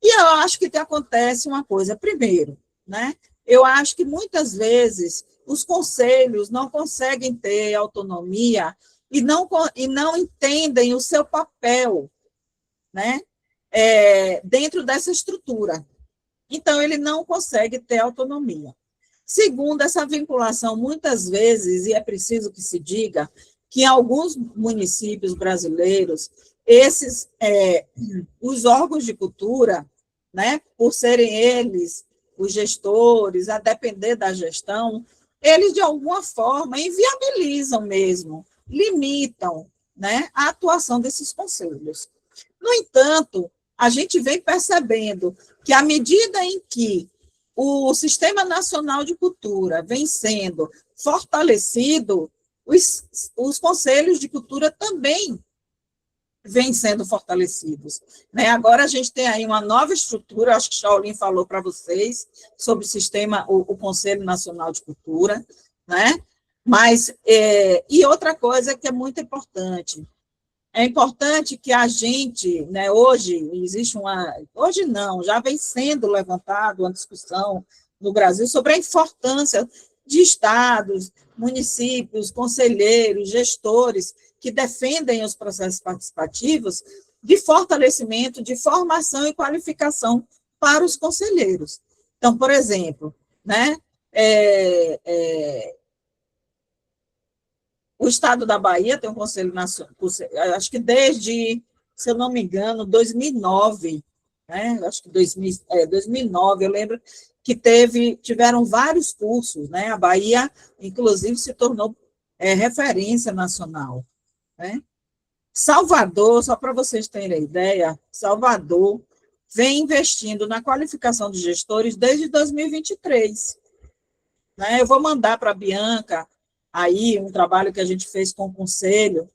E eu acho que acontece uma coisa, primeiro, né, eu acho que muitas vezes os conselhos não conseguem ter autonomia e não entendem o seu papel, né, dentro dessa estrutura. Então, ele não consegue ter autonomia. Segundo, essa vinculação, muitas vezes, e é preciso que se diga, que em alguns municípios brasileiros, os órgãos de cultura, né, por serem eles os gestores, a depender da gestão, eles, de alguma forma, inviabilizam mesmo, limitam, né, a atuação desses conselhos. No entanto, a gente vem percebendo que, à medida em que o Sistema Nacional de Cultura vem sendo fortalecido, os conselhos de cultura também vêm sendo fortalecidos, né? Agora a gente tem aí uma nova estrutura, acho que Shaolin falou para vocês sobre o Conselho Nacional de Cultura, né? Mas, e outra coisa que é muito importante, é importante que a gente, né, hoje não, já vem sendo levantado uma discussão no Brasil sobre a importância de estados, municípios, conselheiros, gestores que defendem os processos participativos de fortalecimento, de formação e qualificação para os conselheiros. Então, por exemplo, né, o Estado da Bahia tem um Conselho Nacional, acho que desde, se eu não me engano, 2009, né? Acho que 2009, eu lembro que tiveram vários cursos, né? A Bahia, inclusive, se tornou referência nacional, né? Salvador, só para vocês terem ideia, Salvador vem investindo na qualificação de gestores desde 2023. Né? Eu vou mandar para a Bianca aí um trabalho que a gente fez com o Conselho,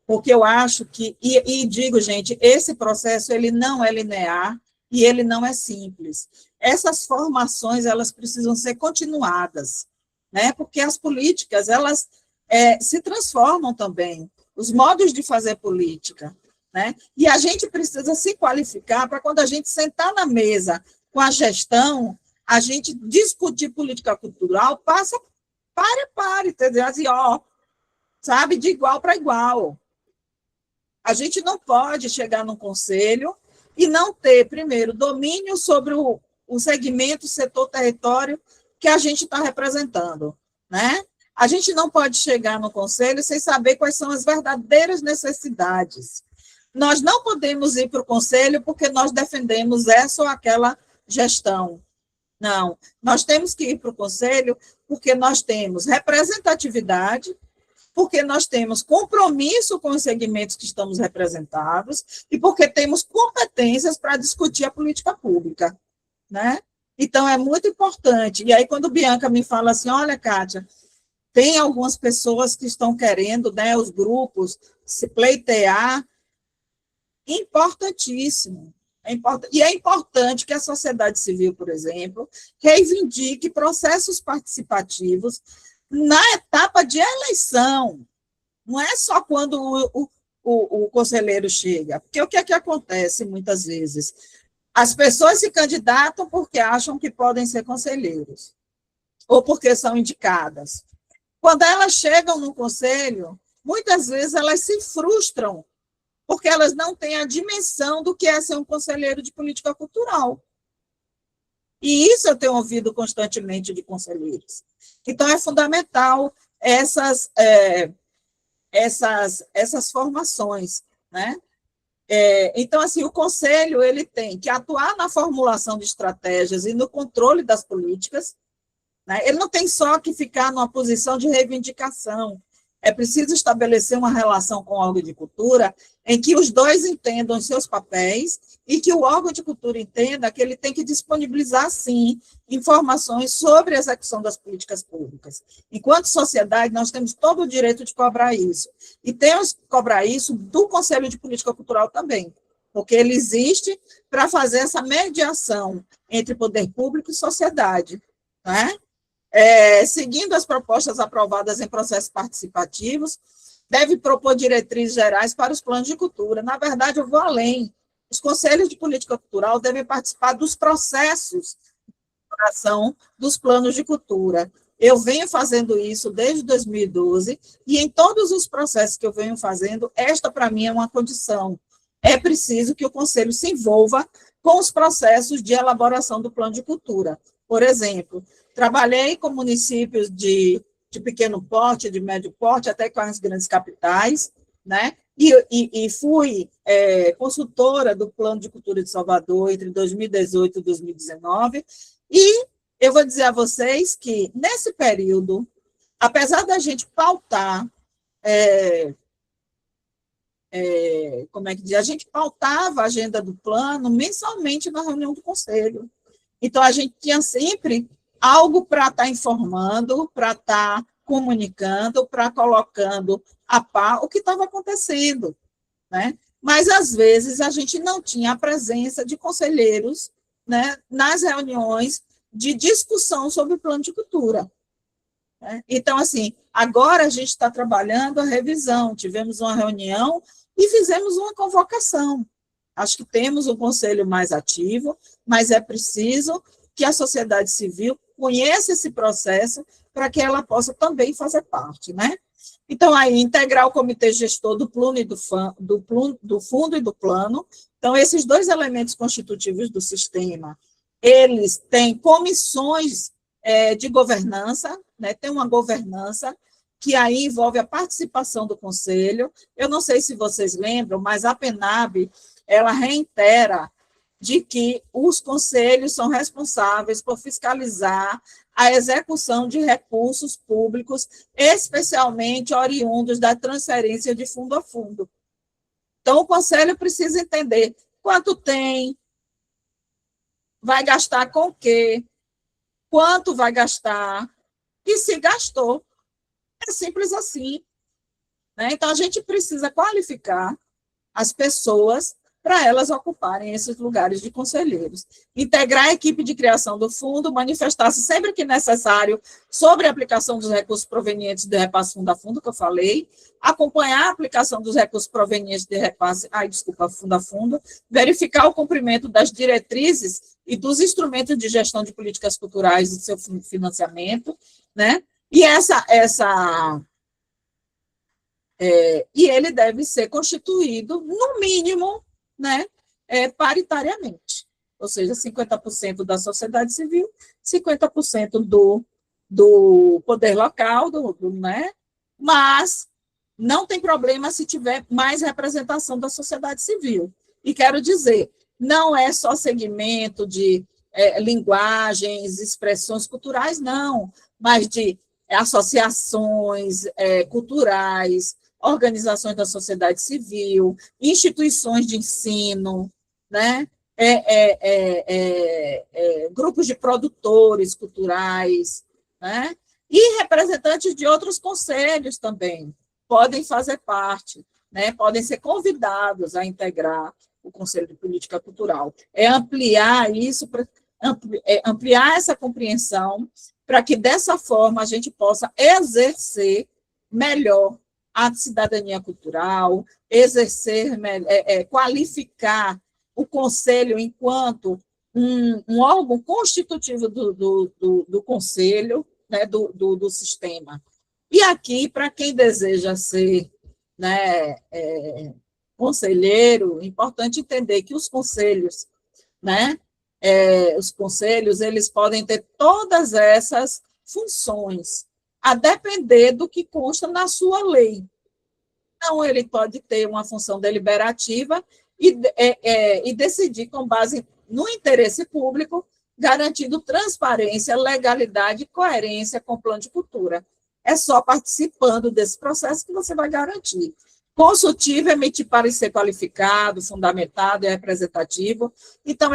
porque eu acho que, e digo, gente, esse processo ele não é linear e ele não é simples. Essas formações, elas precisam ser continuadas, né? Porque as políticas, elas se transformam também, os modos de fazer política, né? E a gente precisa se qualificar para quando a gente sentar na mesa com a gestão, a gente discutir política cultural, pare, entendeu? Assim, sabe, de igual para igual. A gente não pode chegar num conselho e não ter, primeiro, domínio sobre o segmento, setor, território que a gente está representando, né? A gente não pode chegar no conselho sem saber quais são as verdadeiras necessidades. Nós não podemos ir para o conselho porque nós defendemos essa ou aquela gestão. Não, nós temos que ir para o conselho porque nós temos representatividade, porque nós temos compromisso com os segmentos que estamos representados e porque temos competências para discutir a política pública, né? Então, é muito importante. E aí, quando Bianca me fala assim, olha, Kátia, tem algumas pessoas que estão querendo, né, os grupos, se pleitear, importantíssimo. E é importante que a sociedade civil, por exemplo, reivindique processos participativos na etapa de eleição. Não é só quando o conselheiro chega. Porque o que é que acontece muitas vezes? As pessoas se candidatam porque acham que podem ser conselheiros, ou porque são indicadas. Quando elas chegam no conselho, muitas vezes elas se frustram porque elas não têm a dimensão do que é ser um conselheiro de política cultural. E isso eu tenho ouvido constantemente de conselheiros. Então, é fundamental essas formações, né? Então, assim, o conselho ele tem que atuar na formulação de estratégias e no controle das políticas, né? Ele não tem só que ficar numa posição de reivindicação. É preciso estabelecer uma relação com o órgão de cultura em que os dois entendam os seus papéis e que o órgão de cultura entenda que ele tem que disponibilizar, sim, informações sobre a execução das políticas públicas. Enquanto sociedade, nós temos todo o direito de cobrar isso. E temos que cobrar isso do Conselho de Política Cultural também, porque ele existe para fazer essa mediação entre poder público e sociedade, né? Seguindo as propostas aprovadas em processos participativos, deve propor diretrizes gerais para os planos de cultura. Na verdade, eu vou além. Os conselhos de política cultural devem participar dos processos de elaboração dos planos de cultura. Eu venho fazendo isso desde 2012, e em todos os processos que eu venho fazendo, esta, para mim, é uma condição. É preciso que o conselho se envolva com os processos de elaboração do plano de cultura. Por exemplo, trabalhei com municípios de pequeno porte, de médio porte, até com as grandes capitais, né? E fui consultora do Plano de Cultura de Salvador entre 2018 e 2019, e eu vou dizer a vocês que, nesse período, apesar da gente pautar, como é que diz? A gente pautava a agenda do plano mensalmente na reunião do conselho. Então, a gente tinha sempre algo para estar informando, para estar comunicando, para colocando a par o que estava acontecendo, né? Mas, às vezes, a gente não tinha a presença de conselheiros, né, nas reuniões de discussão sobre o plano de cultura, né? Então, assim, agora a gente está trabalhando a revisão, tivemos uma reunião e fizemos uma convocação. Acho que temos um conselho mais ativo, mas é preciso que a sociedade civil conheça esse processo para que ela possa também fazer parte, né? Então, aí, integrar o comitê gestor do plano e do fundo e do plano. Então, esses dois elementos constitutivos do sistema, eles têm comissões de governança, né? Tem uma governança que aí envolve a participação do conselho. Eu não sei se vocês lembram, mas a PENAB, ela reitera de que os conselhos são responsáveis por fiscalizar a execução de recursos públicos, especialmente oriundos da transferência de fundo a fundo. Então, o conselho precisa entender quanto tem, vai gastar com o quê, quanto vai gastar, e se gastou. É simples assim, né? Então, a gente precisa qualificar as pessoas para elas ocuparem esses lugares de conselheiros. Integrar a equipe de criação do fundo, manifestar-se sempre que necessário sobre a aplicação dos recursos provenientes de repasse fundo a fundo, que eu falei, acompanhar a aplicação dos recursos provenientes de repasse, fundo a fundo, verificar o cumprimento das diretrizes e dos instrumentos de gestão de políticas culturais e seu financiamento, né? E e ele deve ser constituído, no mínimo, né, paritariamente, ou seja, 50% da sociedade civil, 50% do poder local, né, mas não tem problema se tiver mais representação da sociedade civil. E quero dizer, não é só segmento de linguagens, expressões culturais, não, mas de associações culturais, organizações da sociedade civil, instituições de ensino, né? Grupos de produtores culturais, né? E representantes de outros conselhos também podem fazer parte, né? Podem ser convidados a integrar o Conselho de Política Cultural. Ampliar isso, ampliar essa compreensão, para que, dessa forma, a gente possa exercer melhor a cidadania cultural, qualificar o Conselho enquanto um órgão constitutivo do Conselho, né, do sistema. E aqui, para quem deseja ser, né, conselheiro, é importante entender que os conselhos, né, eles podem ter todas essas funções, a depender do que consta na sua lei. Então, ele pode ter uma função deliberativa e decidir com base no interesse público, garantindo transparência, legalidade e coerência com o plano de cultura. É só participando desse processo que você vai garantir. Consultivo, emitir parecer qualificado, fundamentado e representativo. Então,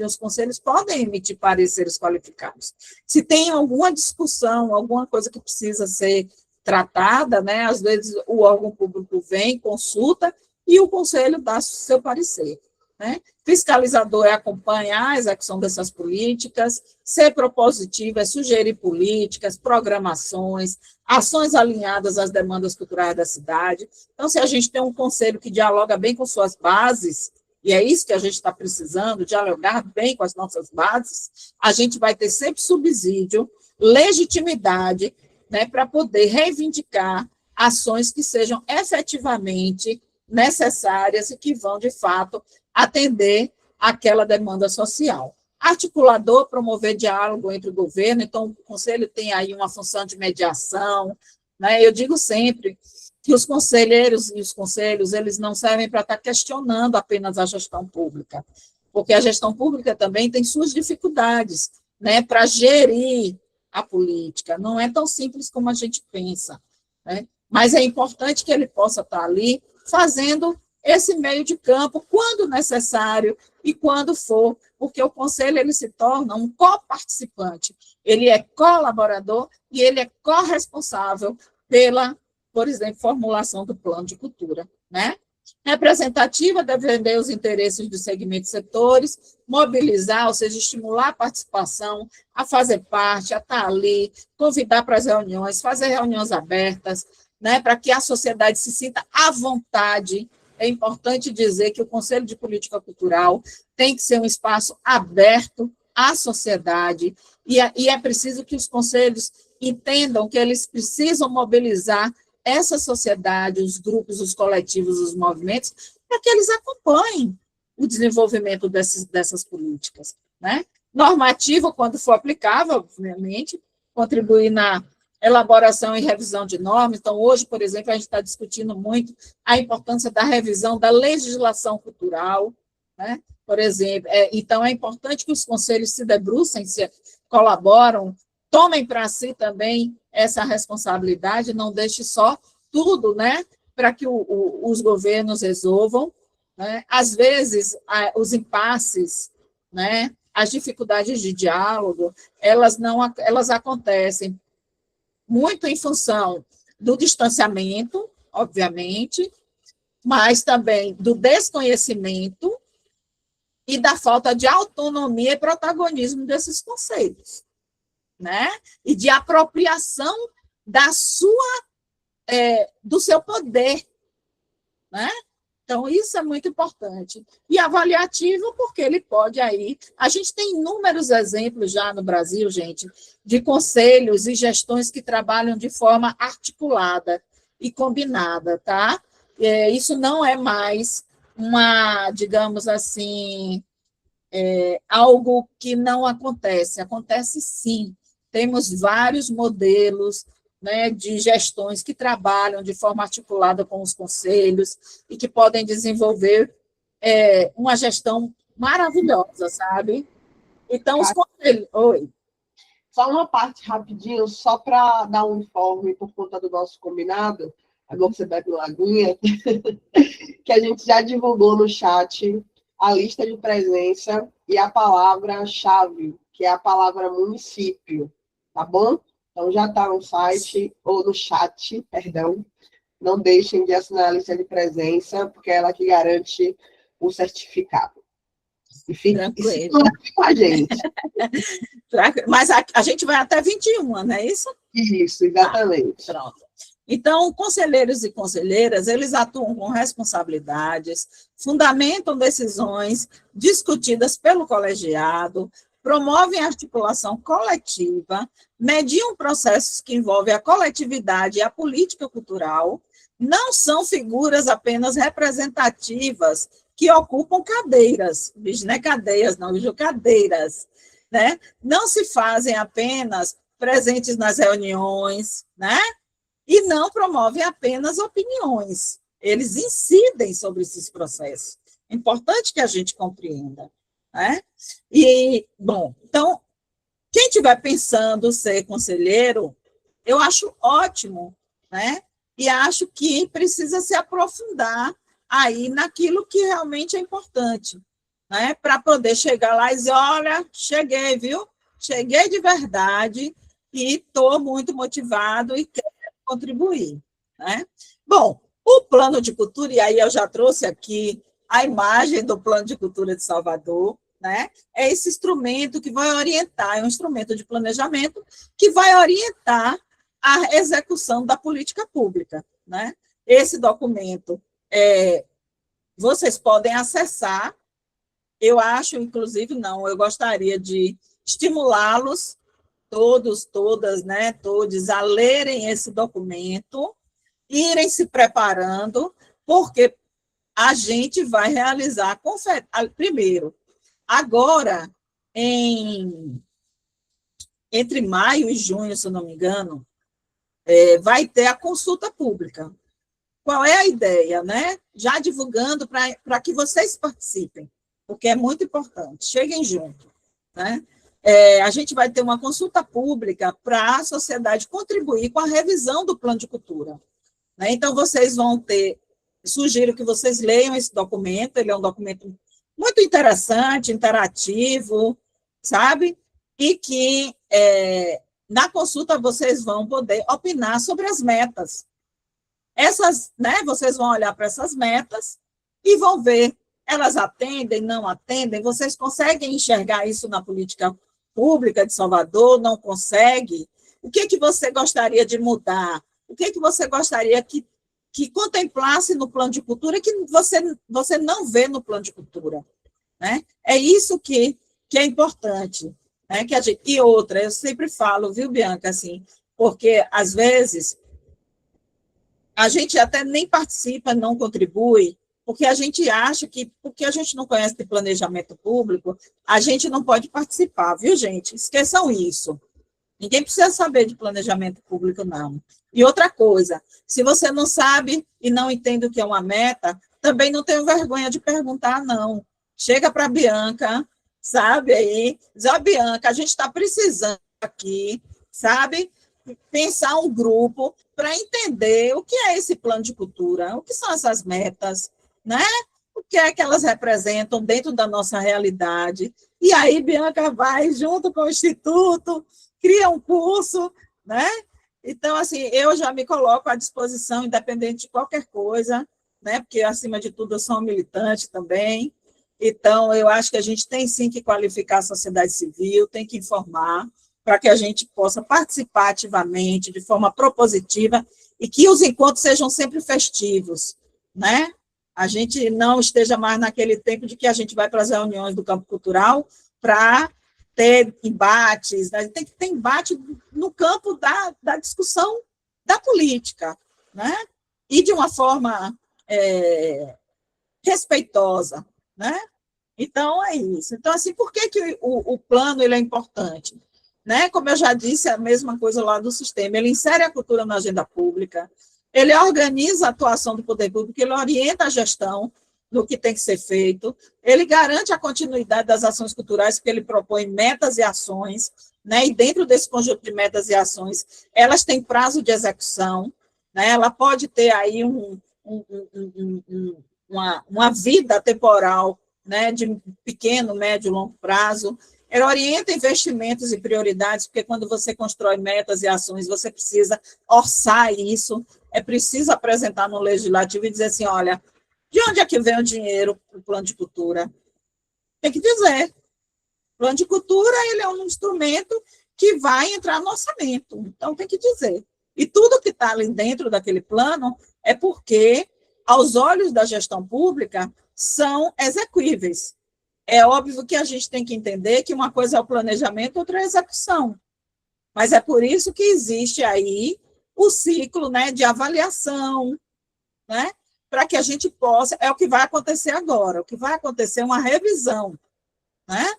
os conselhos podem emitir pareceres qualificados. Se tem alguma discussão, alguma coisa que precisa ser tratada, né, às vezes o órgão público vem, consulta, e o conselho dá seu parecer. Né? Fiscalizador é acompanhar a execução dessas políticas, ser propositivo é sugerir políticas, programações, ações alinhadas às demandas culturais da cidade. Então, se a gente tem um conselho que dialoga bem com suas bases, e é isso que a gente está precisando, dialogar bem com as nossas bases, a gente vai ter sempre subsídio, legitimidade, né, para poder reivindicar ações que sejam efetivamente necessárias e que vão, de fato, atender aquela demanda social. Articulador, promover diálogo entre o governo, então o conselho tem aí uma função de mediação, né? Eu digo sempre que os conselheiros e os conselhos, eles não servem para estar questionando apenas a gestão pública, porque a gestão pública também tem suas dificuldades, né, para gerir a política, não é tão simples como a gente pensa, né? Mas é importante que ele possa estar ali fazendo esse meio de campo quando necessário e quando for, porque o conselho ele se torna um coparticipante, ele é colaborador e ele é corresponsável pela, por exemplo, formulação do plano de cultura, né? Representativa, defender os interesses dos segmentos e setores, mobilizar, ou seja, estimular a participação, a fazer parte, a estar ali, convidar para as reuniões, fazer reuniões abertas, né, para que a sociedade se sinta à vontade. É importante dizer que o Conselho de Política Cultural tem que ser um espaço aberto à sociedade, e é preciso que os conselhos entendam que eles precisam mobilizar essa sociedade, os grupos, os coletivos, os movimentos, para que eles acompanhem o desenvolvimento dessas políticas. Né? Normativo, quando for aplicável, obviamente, contribuir na elaboração e revisão de normas. Então, hoje, por exemplo, a gente está discutindo muito a importância da revisão da legislação cultural, né? Por exemplo, então é importante que os conselhos se debrucem, se colaboram, tomem para si também essa responsabilidade, não deixe só tudo, né, para que os governos resolvam, né? Às vezes, os impasses, né, as dificuldades de diálogo, elas acontecem muito em função do distanciamento, obviamente, mas também do desconhecimento e da falta de autonomia e protagonismo desses conceitos, né? E de apropriação do seu poder, né? Então, isso é muito importante. E avaliativo, porque ele pode aí... A gente tem inúmeros exemplos já no Brasil, gente, de conselhos e gestões que trabalham de forma articulada e combinada, tá? Isso não é mais digamos assim, algo que não acontece. Acontece sim. Temos vários modelos, né, de gestões que trabalham de forma articulada com os conselhos e que podem desenvolver uma gestão maravilhosa, sabe? Então, os conselhos... Oi. Só uma parte rapidinho, só para dar um informe por conta do nosso combinado, agora você bebe uma aguinha, que a gente já divulgou no chat a lista de presença e a palavra-chave, que é a palavra município, tá bom? Então, já está no site, ou no chat, perdão. Não deixem de assinar a lista de presença, porque é ela que garante o certificado. E fique com a gente. Mas a gente vai até 21, não é isso? Isso, exatamente. Pronto. Então, conselheiros e conselheiras, eles atuam com responsabilidades, fundamentam decisões discutidas pelo colegiado, promovem a articulação coletiva, mediam processos que envolvem a coletividade e a política cultural, não são figuras apenas representativas que ocupam cadeiras, não é cadeias, não, cadeiras, né? Não se fazem apenas presentes nas reuniões, né? E não promovem apenas opiniões, eles incidem sobre esses processos. É importante que a gente compreenda. Né? E, bom, então, quem estiver pensando ser conselheiro, eu acho ótimo, né? E acho que precisa se aprofundar aí naquilo que realmente é importante, né? Para poder chegar lá e dizer, olha, cheguei, viu? Cheguei de verdade e estou muito motivado e quero contribuir, né? Bom, O plano de cultura, e aí eu já trouxe aqui a imagem do plano de cultura de Salvador, né? É esse instrumento que vai orientar, é um instrumento de planejamento que vai orientar a execução da política pública, né? Esse documento, vocês podem acessar, eu acho, inclusive, não, eu gostaria de estimulá-los, todas, né, todos, a lerem esse documento, irem se preparando, porque a gente vai realizar, primeiro, agora, entre maio e junho, se eu não me engano, vai ter a consulta pública. Qual é a ideia, né? Já divulgando para que vocês participem, porque é muito importante. Cheguem junto, né? A gente vai ter uma consulta pública para a sociedade contribuir com a revisão do plano de cultura, né? Então, vocês vão ter, sugiro que vocês leiam esse documento, ele é um documento muito interessante, interativo, sabe? E que na consulta vocês vão poder opinar sobre as metas. Essas, né, vocês vão olhar para essas metas e vão ver, elas atendem, não atendem, vocês conseguem enxergar isso na política pública de Salvador, não consegue? O que você gostaria de mudar? O que você gostaria que contemplasse no plano de cultura que você não vê no plano de cultura, né? É isso que é importante, né? E outra, eu sempre falo, viu, Bianca, assim, porque às vezes a gente até nem participa, não contribui, porque a gente acha que, porque a gente não conhece de planejamento público, a gente não pode participar, viu, gente? Esqueçam isso. Ninguém precisa saber de planejamento público, não. E outra coisa, se você não sabe e não entende o que é uma meta, também não tenho vergonha de perguntar, não. Chega para a Bianca, sabe, aí, diz, ó, Bianca, a gente está precisando aqui, sabe, pensar um grupo para entender o que é esse plano de cultura, o que são essas metas, né? O que é que elas representam dentro da nossa realidade. E aí, Bianca vai junto com o Instituto, cria um curso, né? Então, assim, eu já me coloco à disposição, independente de qualquer coisa, né? Porque, acima de tudo, eu sou uma militante também. Então, eu acho que a gente tem, sim, que qualificar a sociedade civil, tem que informar, para que a gente possa participar ativamente, de forma propositiva, e que os encontros sejam sempre festivos, né? A gente não esteja mais naquele tempo de que a gente vai para as reuniões do campo cultural para ter embates, né? Tem que ter embate no campo da discussão da política, né? E de uma forma respeitosa, né? Então, é isso. Então, assim, por que o plano ele é importante? Né? Como eu já disse, é a mesma coisa lá do sistema. Ele insere a cultura na agenda pública, ele organiza a atuação do poder público, ele orienta a gestão no que tem que ser feito, ele garante a continuidade das ações culturais, porque ele propõe metas e ações, né? E dentro desse conjunto de metas e ações, elas têm prazo de execução, né? Ela pode ter aí uma vida temporal, né? De pequeno, médio e longo prazo. Ela orienta investimentos e prioridades, porque quando você constrói metas e ações, você precisa orçar isso, é preciso apresentar no legislativo e dizer assim, olha, de onde é que vem o dinheiro para o plano de cultura? Tem que dizer. O plano de cultura ele é um instrumento que vai entrar no orçamento, então tem que dizer. E tudo que está ali dentro daquele plano é porque, aos olhos da gestão pública, são execuíveis. É óbvio que a gente tem que entender que uma coisa é o planejamento, outra é a execução. Mas é por isso que existe aí o ciclo, né, de avaliação, né, para que a gente possa... É o que vai acontecer agora. O que vai acontecer é uma revisão, né,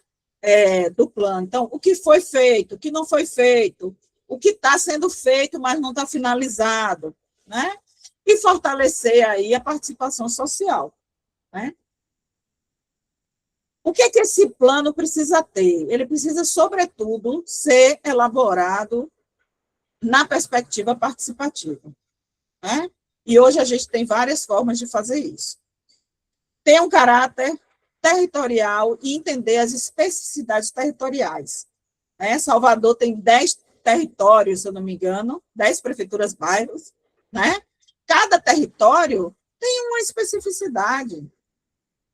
do plano. Então, o que foi feito, o que não foi feito, o que está sendo feito, mas não está finalizado, né, e fortalecer aí a participação social, né. O que esse plano precisa ter? Ele precisa, sobretudo, ser elaborado na perspectiva participativa, né? E hoje a gente tem várias formas de fazer isso. Ter um caráter territorial e entender as especificidades territoriais, né? Salvador tem 10 territórios, se eu não me engano, 10 prefeituras, bairros, né? Cada território tem uma especificidade,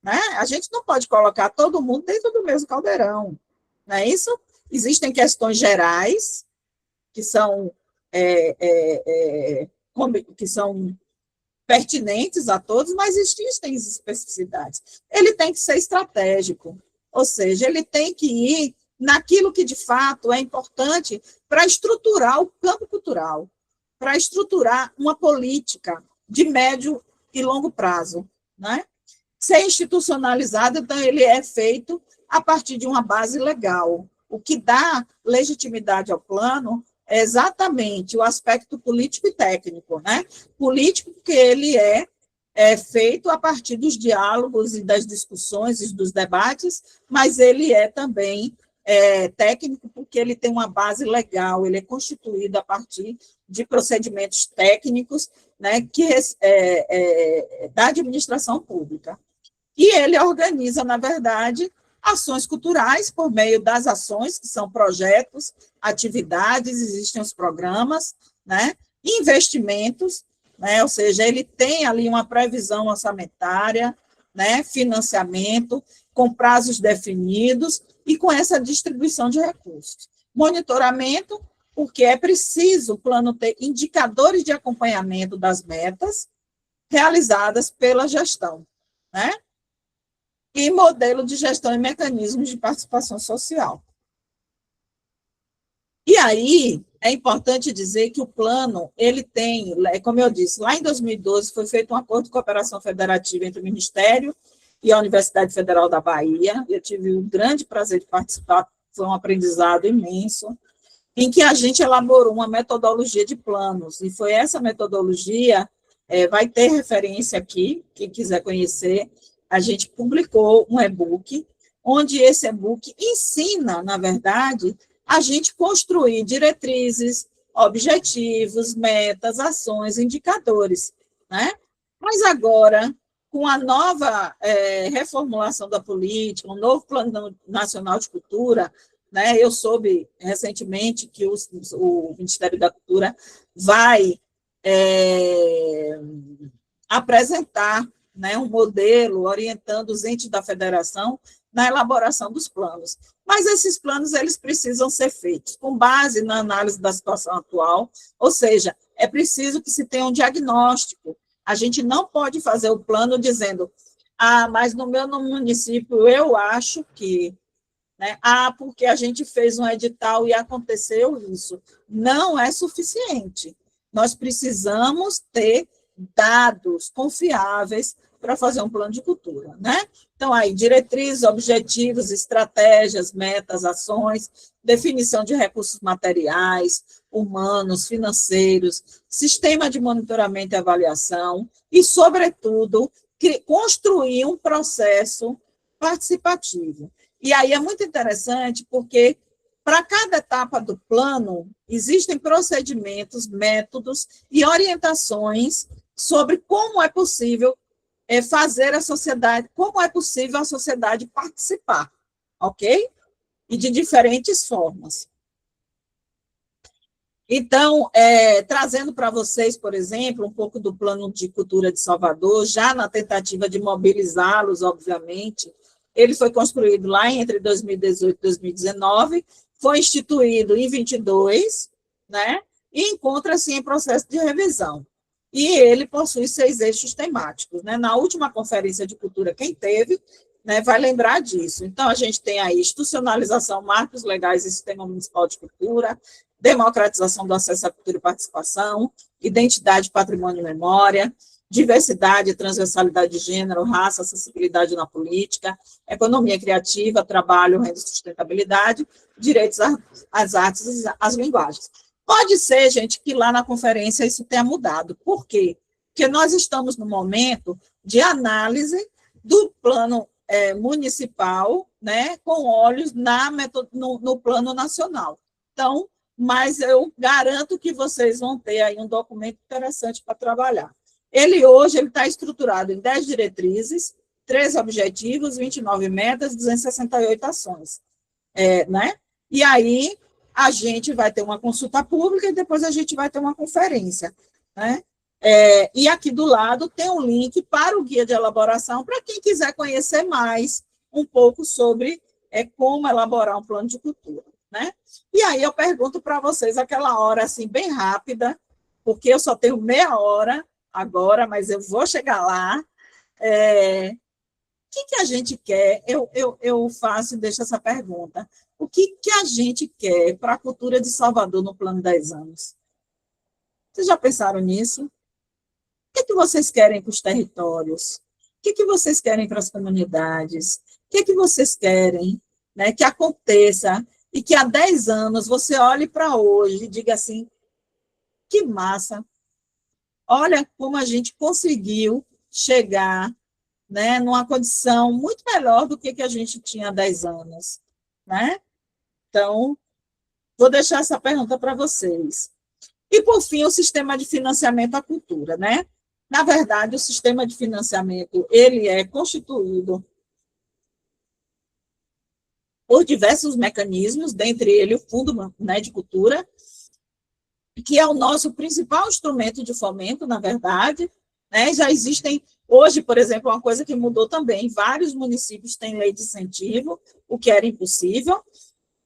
né? A gente não pode colocar todo mundo dentro do mesmo caldeirão, não é isso? Existem questões gerais que são, que são pertinentes a todos, mas existem especificidades. Ele tem que ser estratégico, ou seja, ele tem que ir naquilo que, de fato, é importante para estruturar o campo cultural, para estruturar uma política de médio e longo prazo, né? Ser institucionalizado, então, ele é feito a partir de uma base legal. O que dá legitimidade ao plano é exatamente o aspecto político e técnico, né? Político, porque ele é feito a partir dos diálogos e das discussões e dos debates, mas ele é também técnico, porque ele tem uma base legal, ele é constituído a partir de procedimentos técnicos, né, da administração pública. E ele organiza, na verdade, ações culturais por meio das ações, que são projetos, atividades, existem os programas, né, investimentos, né, ou seja, ele tem ali uma previsão orçamentária, né, financiamento, com prazos definidos e com essa distribuição de recursos. Monitoramento, porque é preciso o plano ter indicadores de acompanhamento das metas realizadas pela gestão, né? E modelo de gestão e mecanismos de participação social. E aí, é importante dizer que o plano, ele tem, como eu disse, lá em 2012 foi feito um acordo de cooperação federativa entre o Ministério e a Universidade Federal da Bahia. Eu tive o grande prazer de participar, foi um aprendizado imenso, em que a gente elaborou uma metodologia de planos, e foi essa metodologia, vai ter referência aqui, quem quiser conhecer, a gente publicou um e-book, onde esse e-book ensina, na verdade, a gente construir diretrizes, objetivos, metas, ações, indicadores, né? Mas agora, com a nova reformulação da política, um novo Plano Nacional de Cultura, né? Eu soube recentemente que o Ministério da Cultura vai apresentar, né, um modelo orientando os entes da federação na elaboração dos planos. Mas esses planos, eles precisam ser feitos com base na análise da situação atual, ou seja, é preciso que se tenha um diagnóstico. A gente não pode fazer o plano dizendo, mas no município eu acho que, né, porque a gente fez um edital e aconteceu isso. Não é suficiente. Nós precisamos ter dados confiáveis para fazer um plano de cultura, né? Então, aí, diretrizes, objetivos, estratégias, metas, ações, definição de recursos materiais, humanos, financeiros, sistema de monitoramento e avaliação e, sobretudo, construir um processo participativo. E aí é muito interessante porque, para cada etapa do plano, existem procedimentos, métodos e orientações sobre como é possível fazer a sociedade, como é possível a sociedade participar, ok? E de diferentes formas. Então, trazendo para vocês, por exemplo, um pouco do Plano de Cultura de Salvador, já na tentativa de mobilizá-los, obviamente, ele foi construído lá entre 2018 e 2019, foi instituído em 22, né? E encontra-se em processo de revisão. E ele possui 6 eixos temáticos, né? Na última conferência de cultura, quem teve, né, vai lembrar disso. Então, a gente tem aí institucionalização, marcos legais e sistema municipal de cultura, democratização do acesso à cultura e participação, identidade, patrimônio e memória, diversidade, transversalidade de gênero, raça, acessibilidade na política, economia criativa, trabalho, renda e sustentabilidade, direitos às artes e às linguagens. Pode ser, gente, que lá na conferência isso tenha mudado. Por quê? Porque nós estamos no momento de análise do plano municipal, né, com olhos no plano nacional. Então, mas eu garanto que vocês vão ter aí um documento interessante para trabalhar. Ele hoje está estruturado em 10 diretrizes, 13 objetivos, 29 metas, 268 ações. Né? E aí, a gente vai ter uma consulta pública e depois a gente vai ter uma conferência. Né? E aqui do lado tem um link para o guia de elaboração, para quem quiser conhecer mais um pouco sobre como elaborar um plano de cultura, né? E aí eu pergunto para vocês aquela hora, assim, bem rápida, porque eu só tenho meia hora agora, mas eu vou chegar lá. O que a gente quer? Eu faço e deixo essa pergunta. O que a gente quer para a cultura de Salvador no plano 10 anos? Vocês já pensaram nisso? O que vocês querem para os territórios? O que vocês querem para as comunidades? O que vocês querem, né, que aconteça e que há 10 anos você olhe para hoje e diga assim, que massa! Olha como a gente conseguiu chegar, né, numa condição muito melhor do que a gente tinha há 10 anos. Né? Então, vou deixar essa pergunta para vocês. E, por fim, o sistema de financiamento à cultura. Né? Na verdade, o sistema de financiamento ele é constituído por diversos mecanismos, dentre eles o Fundo, né, de Cultura, que é o nosso principal instrumento de fomento, na verdade. Né? Já existem, hoje, por exemplo, uma coisa que mudou também, vários municípios têm lei de incentivo, o que era impossível.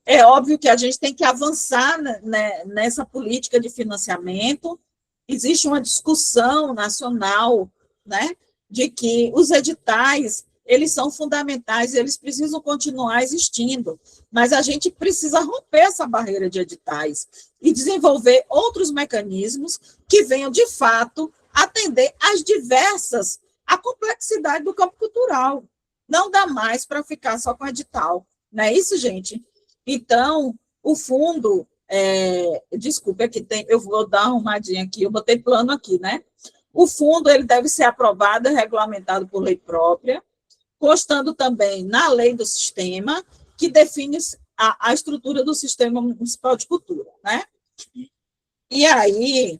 É óbvio que a gente tem que avançar, né, nessa política de financiamento. Existe uma discussão nacional, né, de que os editais eles são fundamentais, eles precisam continuar existindo, mas a gente precisa romper essa barreira de editais e desenvolver outros mecanismos que venham, de fato, atender a complexidade do campo cultural. Não dá mais para ficar só com edital. Não é isso, gente? Então, o fundo, desculpe, aqui tem, eu vou dar uma arrumadinha aqui, eu botei plano aqui, né? O fundo ele deve ser aprovado e regulamentado por lei própria, constando também na lei do sistema, que define a estrutura do Sistema Municipal de Cultura. Né? E aí,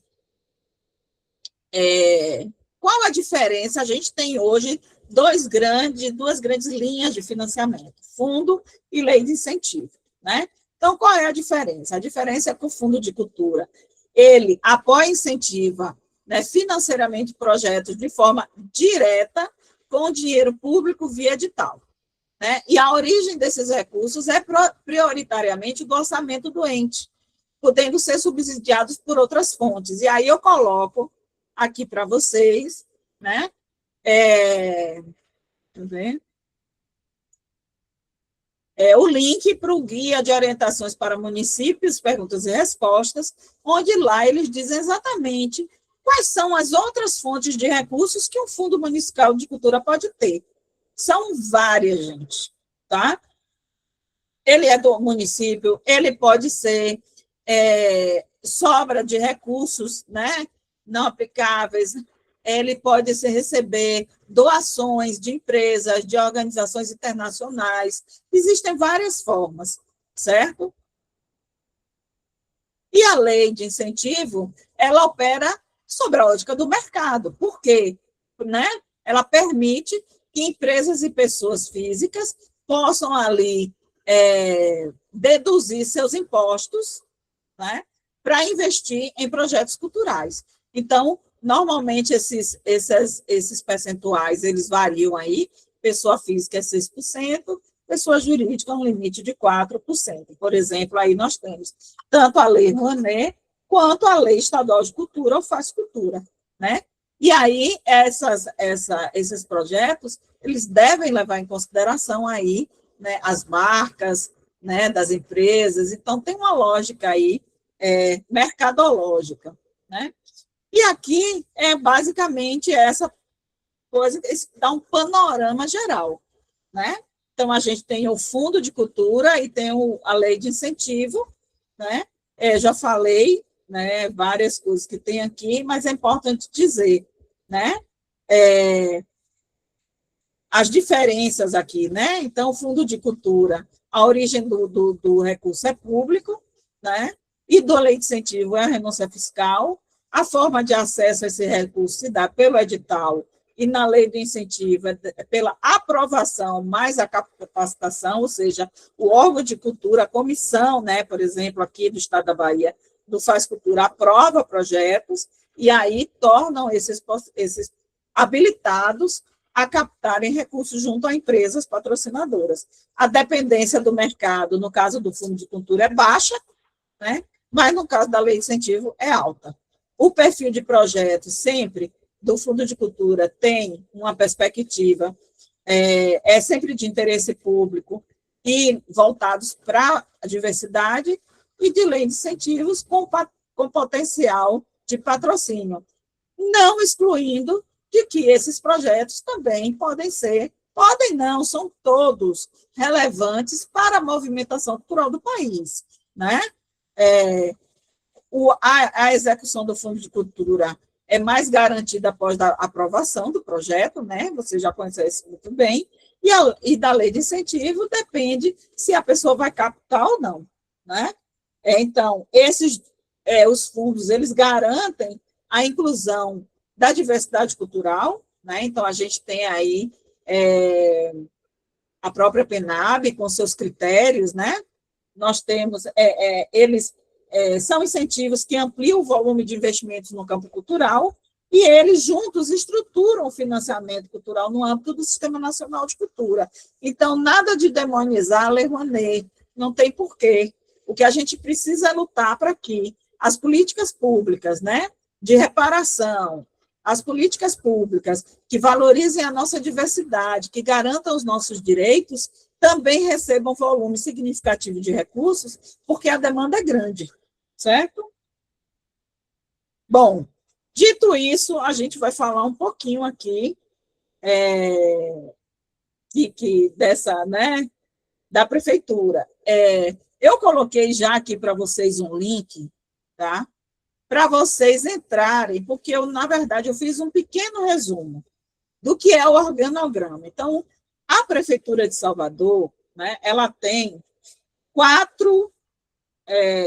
qual a diferença? A gente tem hoje duas grandes linhas de financiamento, fundo e lei de incentivo. Né? Então, qual é a diferença? A diferença é que o Fundo de Cultura, ele apoia e incentiva, né, financeiramente projetos de forma direta, com dinheiro público via edital. Né? E a origem desses recursos é prioritariamente do orçamento do ente, podendo ser subsidiados por outras fontes. E aí eu coloco aqui para vocês, né? O link para o guia de orientações para municípios, perguntas e respostas, onde lá eles dizem exatamente quais são as outras fontes de recursos que o Fundo Municipal de Cultura pode ter. São várias, gente, tá? Ele é do município, ele pode ser sobra de recursos, né, não aplicáveis, ele pode receber doações de empresas, de organizações internacionais. Existem várias formas, certo? E a lei de incentivo, ela opera sobre a lógica do mercado. Por quê? Né? Ela permite que empresas e pessoas físicas possam ali deduzir seus impostos, né, para investir em projetos culturais. Então, normalmente, esses percentuais, eles variam aí, pessoa física é 6%, pessoa jurídica um limite de 4%. Por exemplo, aí nós temos tanto a Lei Rouanet, quanto a Lei Estadual de Cultura, ou Faz Cultura, né? E aí, esses projetos, eles devem levar em consideração aí, né, as marcas, né, das empresas, então tem uma lógica aí mercadológica, né? E aqui é basicamente essa coisa que dá um panorama geral, né? Então, a gente tem o Fundo de Cultura e tem a Lei de Incentivo, né? Já falei, né, várias coisas que tem aqui, mas é importante dizer, né? As diferenças aqui, né? Então, o Fundo de Cultura, a origem do recurso é público, né? E do Lei de Incentivo é a renúncia fiscal. A forma de acesso a esse recurso se dá pelo edital e na Lei do Incentivo é pela aprovação mais a capacitação, ou seja, o órgão de cultura, a comissão, né, por exemplo, aqui do Estado da Bahia, do Faz Cultura, aprova projetos, e aí tornam esses habilitados a captarem recursos junto a empresas patrocinadoras. A dependência do mercado, no caso do Fundo de Cultura, é baixa, né? Mas no caso da Lei de Incentivo é alta. O perfil de projetos sempre do Fundo de Cultura tem uma perspectiva, é sempre de interesse público e voltados para a diversidade e de lei de incentivos com potencial de patrocínio, não excluindo de que esses projetos também podem não, são todos relevantes para a movimentação cultural do país, né? A execução do Fundo de Cultura é mais garantida após a aprovação do projeto, né? Você já conhece isso muito bem, e da lei de incentivo depende se a pessoa vai captar ou não, né? Então, os fundos, eles garantem a inclusão da diversidade cultural, né? Então, a gente tem aí a própria PENAB com seus critérios, né? Nós temos, eles são incentivos que ampliam o volume de investimentos no campo cultural e eles juntos estruturam o financiamento cultural no âmbito do Sistema Nacional de Cultura. Então, nada de demonizar a Lei Rouanet, não tem porquê. O que a gente precisa é lutar para que as políticas públicas, né, de reparação, as políticas públicas que valorizem a nossa diversidade, que garantam os nossos direitos, também recebam volume significativo de recursos, porque a demanda é grande, certo? Bom, dito isso, a gente vai falar um pouquinho aqui dessa, né, da prefeitura. Eu coloquei já aqui para vocês um link, tá? Para vocês entrarem, porque na verdade, eu fiz um pequeno resumo do que é o organograma. Então, a Prefeitura de Salvador, né, ela tem 4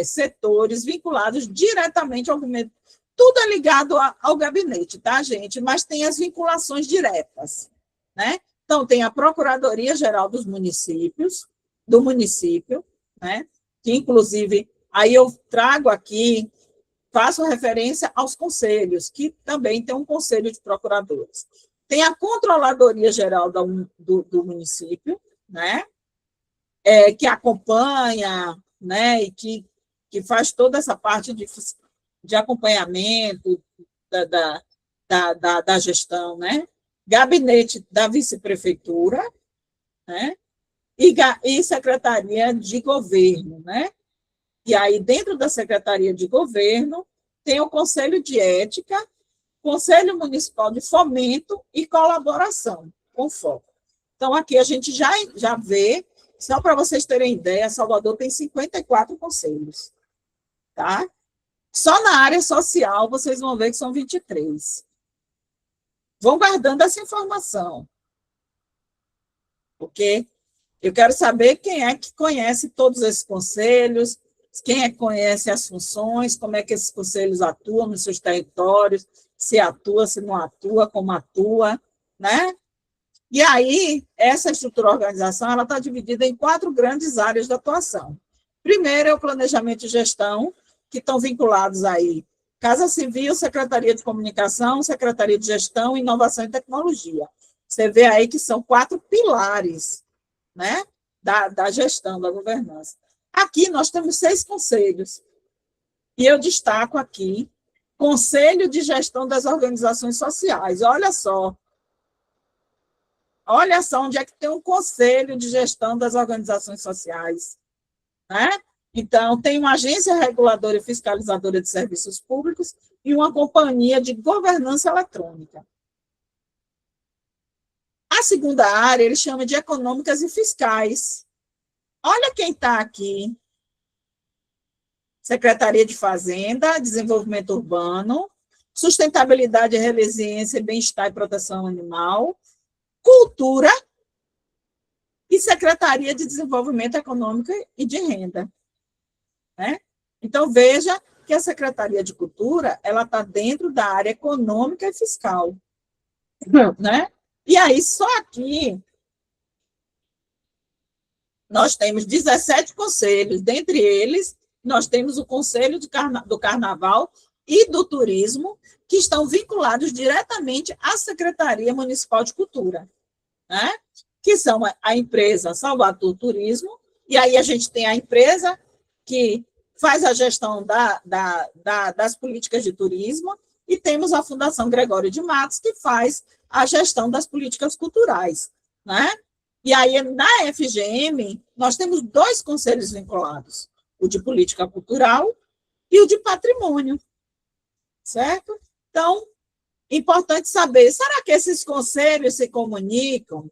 setores vinculados diretamente ao gabinete. Tudo é ligado ao gabinete, tá, gente? Mas tem as vinculações diretas, né? Então, tem a Procuradoria-Geral do município, né? Que, inclusive, aí eu trago aqui, faço referência aos conselhos, que também tem um conselho de procuradores. Tem a Controladoria Geral do município, né? Que acompanha, né? E que faz toda essa parte de acompanhamento da gestão, né? Gabinete da vice-prefeitura, né? E Secretaria de Governo, né? E aí, dentro da Secretaria de Governo, tem o Conselho de Ética, Conselho Municipal de Fomento e Colaboração, com foco. Então, aqui a gente já vê, só para vocês terem ideia, Salvador tem 54 conselhos, tá? Só na área social, vocês vão ver que são 23. Vão guardando essa informação, porque eu quero saber quem é que conhece todos esses conselhos, quem é que conhece as funções, como é que esses conselhos atuam nos seus territórios, se atua, se não atua, como atua, né? E aí, essa estrutura organização, ela está dividida em 4 grandes áreas de atuação. Primeiro é o planejamento e gestão, que estão vinculados aí Casa Civil, Secretaria de Comunicação, Secretaria de Gestão, Inovação e Tecnologia. Você vê aí que são 4 pilares, né, da gestão, da governança. Aqui nós temos 6 conselhos, e eu destaco aqui Conselho de Gestão das Organizações Sociais. Olha só onde é que tem um Conselho de Gestão das Organizações Sociais, né? Então, tem uma agência reguladora e fiscalizadora de serviços públicos e uma companhia de governança eletrônica. A segunda área, ele chama de econômicas e fiscais. Olha quem está aqui. Secretaria de Fazenda, Desenvolvimento Urbano, Sustentabilidade, Resiliência, Bem-Estar e Proteção Animal, Cultura e Secretaria de Desenvolvimento Econômico e de Renda. Né? Então, veja que a Secretaria de Cultura ela está dentro da área econômica e fiscal. Né? E aí, só aqui, nós temos 17 conselhos, dentre eles, nós temos o Conselho do Carnaval e do Turismo, que estão vinculados diretamente à Secretaria Municipal de Cultura, né? Que são a empresa Salvador Turismo, e aí a gente tem a empresa que faz a gestão das políticas de turismo, e temos a Fundação Gregório de Matos, que faz a gestão das políticas culturais, né? E aí, na FGM, nós temos 2 conselhos vinculados, o de política cultural e o de patrimônio, certo? Então, importante saber, será que esses conselhos se comunicam?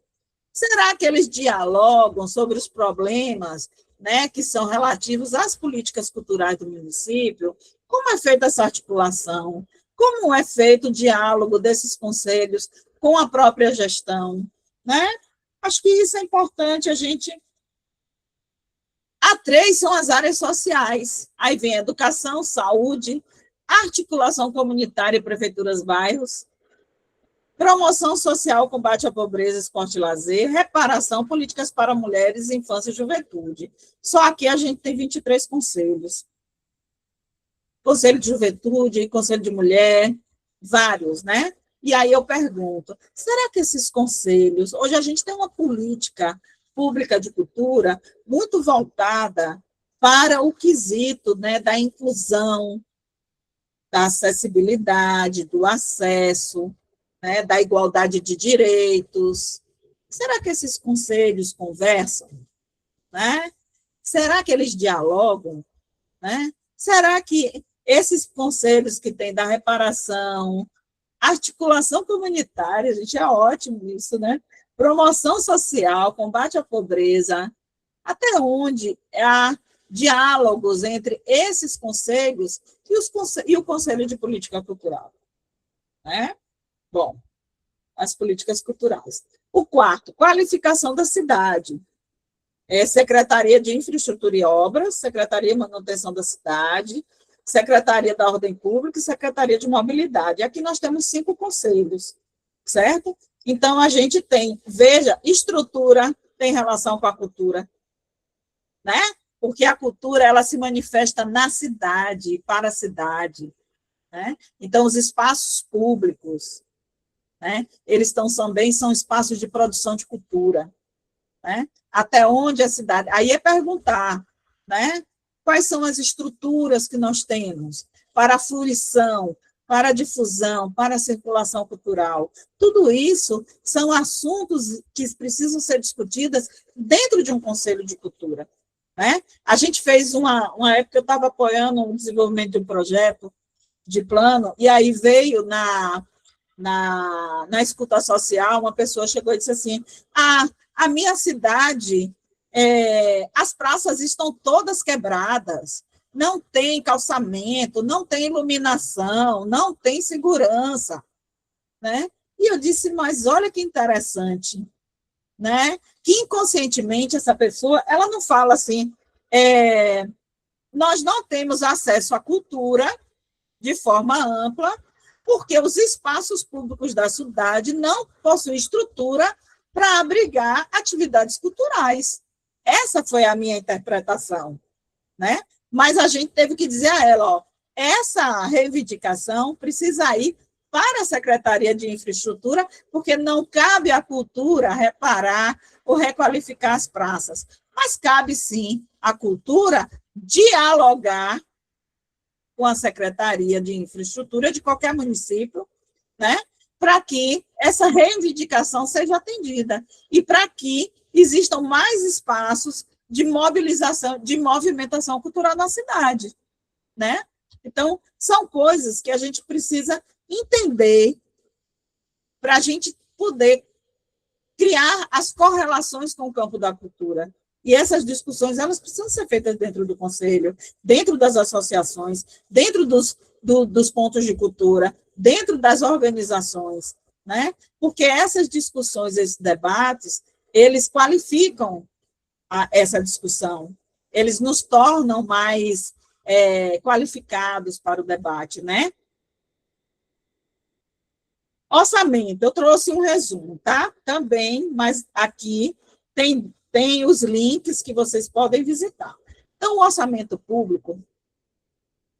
Será que eles dialogam sobre os problemas, né, que são relativos às políticas culturais do município? Como é feita essa articulação? Como é feito o diálogo desses conselhos com a própria gestão, né? Acho que isso é importante a gente... A 3 são as áreas sociais. Aí vem educação, saúde, articulação comunitária e prefeituras bairros, promoção social, combate à pobreza, esporte e lazer, reparação, políticas para mulheres, infância e juventude. Só aqui a gente tem 23 conselhos. Conselho de juventude, conselho de mulher, vários, né? E aí eu pergunto, será que esses conselhos... Hoje a gente tem uma política pública de cultura muito voltada para o quesito, né, da inclusão, da acessibilidade, do acesso, né, da igualdade de direitos. Será que esses conselhos conversam? Né? Será que eles dialogam? Né? Será que esses conselhos que têm da reparação, articulação comunitária, gente, é ótimo isso, né? Promoção social, combate à pobreza, até onde há diálogos entre esses conselhos e o Conselho de Política Cultural, né? Bom, as políticas culturais. O 4, qualificação da cidade. Secretaria de Infraestrutura e Obras, Secretaria de Manutenção da Cidade, Secretaria da Ordem Pública e Secretaria de Mobilidade. Aqui nós temos 5 conselhos, certo? Então, a gente tem, veja, estrutura tem relação com a cultura, né? Porque a cultura, ela se manifesta na cidade, para a cidade, né? Então, os espaços públicos, né? Eles também são espaços de produção de cultura, né? Até onde a cidade... Aí é perguntar, né? Quais são as estruturas que nós temos para a fruição, para a difusão, para a circulação cultural. Tudo isso são assuntos que precisam ser discutidos dentro de um conselho de cultura, né? A gente fez uma época, eu estava apoiando o desenvolvimento de um projeto de plano, e aí veio na escuta social, uma pessoa chegou e disse assim, a minha cidade, as praças estão todas quebradas, não tem calçamento, não tem iluminação, não tem segurança, né? E eu disse, mas olha que interessante, né? Que inconscientemente essa pessoa, ela não fala assim, nós não temos acesso à cultura de forma ampla, porque os espaços públicos da cidade não possuem estrutura para abrigar atividades culturais. Essa foi a minha interpretação, né? Mas a gente teve que dizer a ela, ó, essa reivindicação precisa ir para a Secretaria de Infraestrutura, porque não cabe à cultura reparar ou requalificar as praças, mas cabe sim à cultura dialogar com a Secretaria de Infraestrutura de qualquer município, né, para que essa reivindicação seja atendida e para que existam mais espaços de mobilização, de movimentação cultural na cidade, né? Então, são coisas que a gente precisa entender para a gente poder criar as correlações com o campo da cultura. E essas discussões, elas precisam ser feitas dentro do conselho, dentro das associações, dentro dos pontos de cultura, dentro das organizações, né? Porque essas discussões, esses debates, eles qualificam essa discussão, eles nos tornam mais qualificados para o debate, né? Orçamento, eu trouxe um resumo, tá? Também, mas aqui tem os links que vocês podem visitar. Então, o orçamento público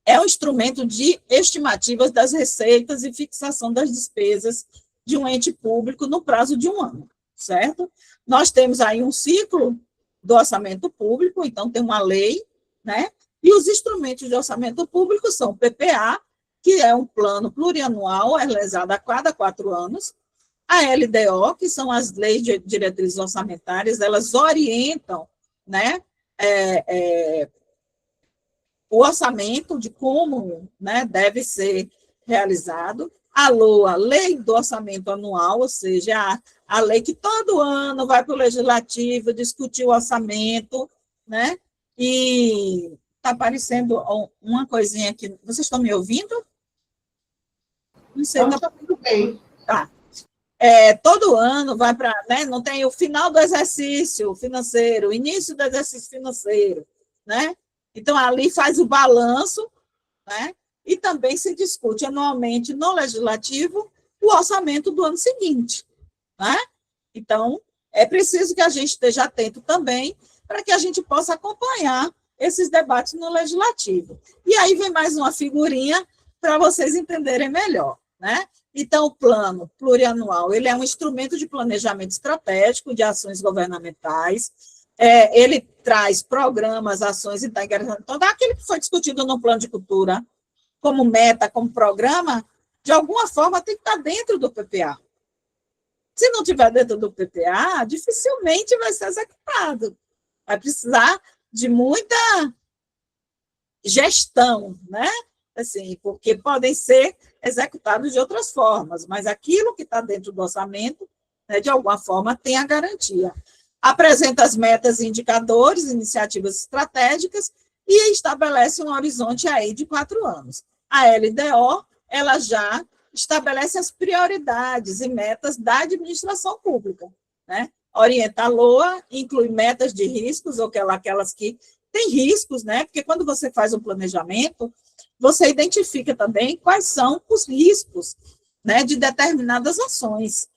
é um instrumento de estimativas das receitas e fixação das despesas de um ente público no prazo de 1 ano, certo? Nós temos aí um ciclo do orçamento público, então tem uma lei, né? E os instrumentos de orçamento público são o PPA, que é um plano plurianual, realizado a cada 4 anos, a LDO, que são as leis de diretrizes orçamentárias, elas orientam, né, o orçamento de como, né, deve ser realizado. A LOA, Lei do Orçamento Anual, ou seja, a lei que todo ano vai para o Legislativo discutir o orçamento, né? E está aparecendo uma coisinha aqui. Vocês estão me ouvindo? Não sei. Não, está tudo bem. Tá. Todo ano vai para, né? Não tem o final do exercício financeiro, o início do exercício financeiro, né? Então, ali faz o balanço, né? E também se discute anualmente no Legislativo o orçamento do ano seguinte, né? Então, é preciso que a gente esteja atento também para que a gente possa acompanhar esses debates no Legislativo. E aí vem mais uma figurinha para vocês entenderem melhor, né? Então, o plano plurianual, ele é um instrumento de planejamento estratégico de ações governamentais, ele traz programas, ações e todo aquilo que foi discutido no plano de cultura, como meta, como programa, de alguma forma tem que estar dentro do PPA. Se não estiver dentro do PPA, dificilmente vai ser executado. Vai precisar de muita gestão, né? Assim, porque podem ser executados de outras formas, mas aquilo que está dentro do orçamento, né, de alguma forma, tem a garantia. Apresenta as metas e indicadores, iniciativas estratégicas, e estabelece um horizonte aí de 4 anos. A LDO, ela já estabelece as prioridades e metas da administração pública, né? Orienta a LOA, inclui metas de riscos, ou aquelas que têm riscos, né? Porque quando você faz um planejamento, você identifica também quais são os riscos, né, de determinadas ações.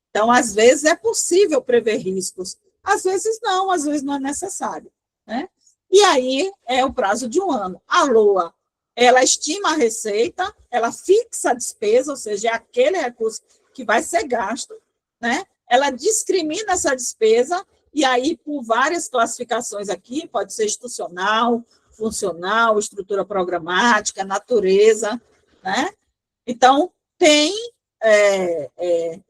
Então, às vezes, é possível prever riscos, às vezes não é necessário, né? E aí é o prazo de 1 ano. A LOA, ela estima a receita, ela fixa a despesa, ou seja, é aquele recurso que vai ser gasto, né? Ela discrimina essa despesa, e aí, por várias classificações aqui, pode ser institucional, funcional, estrutura programática, natureza, né? Então, tem,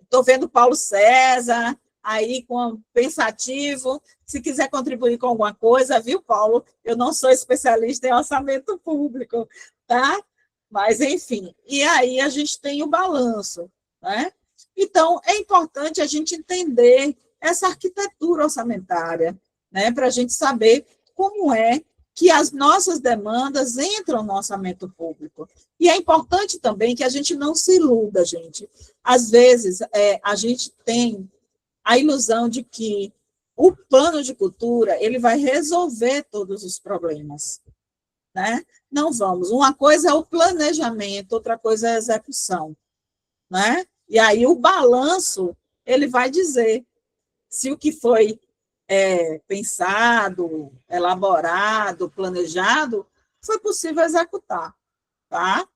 estou vendo Paulo César, aí pensativo, se quiser contribuir com alguma coisa, viu, Paulo? Eu não sou especialista em orçamento público, tá? Mas, enfim, e aí a gente tem o balanço, né? Então, é importante a gente entender essa arquitetura orçamentária, né? Para a gente saber como é que as nossas demandas entram no orçamento público. E é importante também que a gente não se iluda, gente. Às vezes, a gente tem a ilusão de que o plano de cultura ele vai resolver todos os problemas, né? Não vamos. Uma coisa é o planejamento, outra coisa é a execução, né? E aí o balanço ele vai dizer se o que foi pensado, elaborado, planejado, foi possível executar, tá?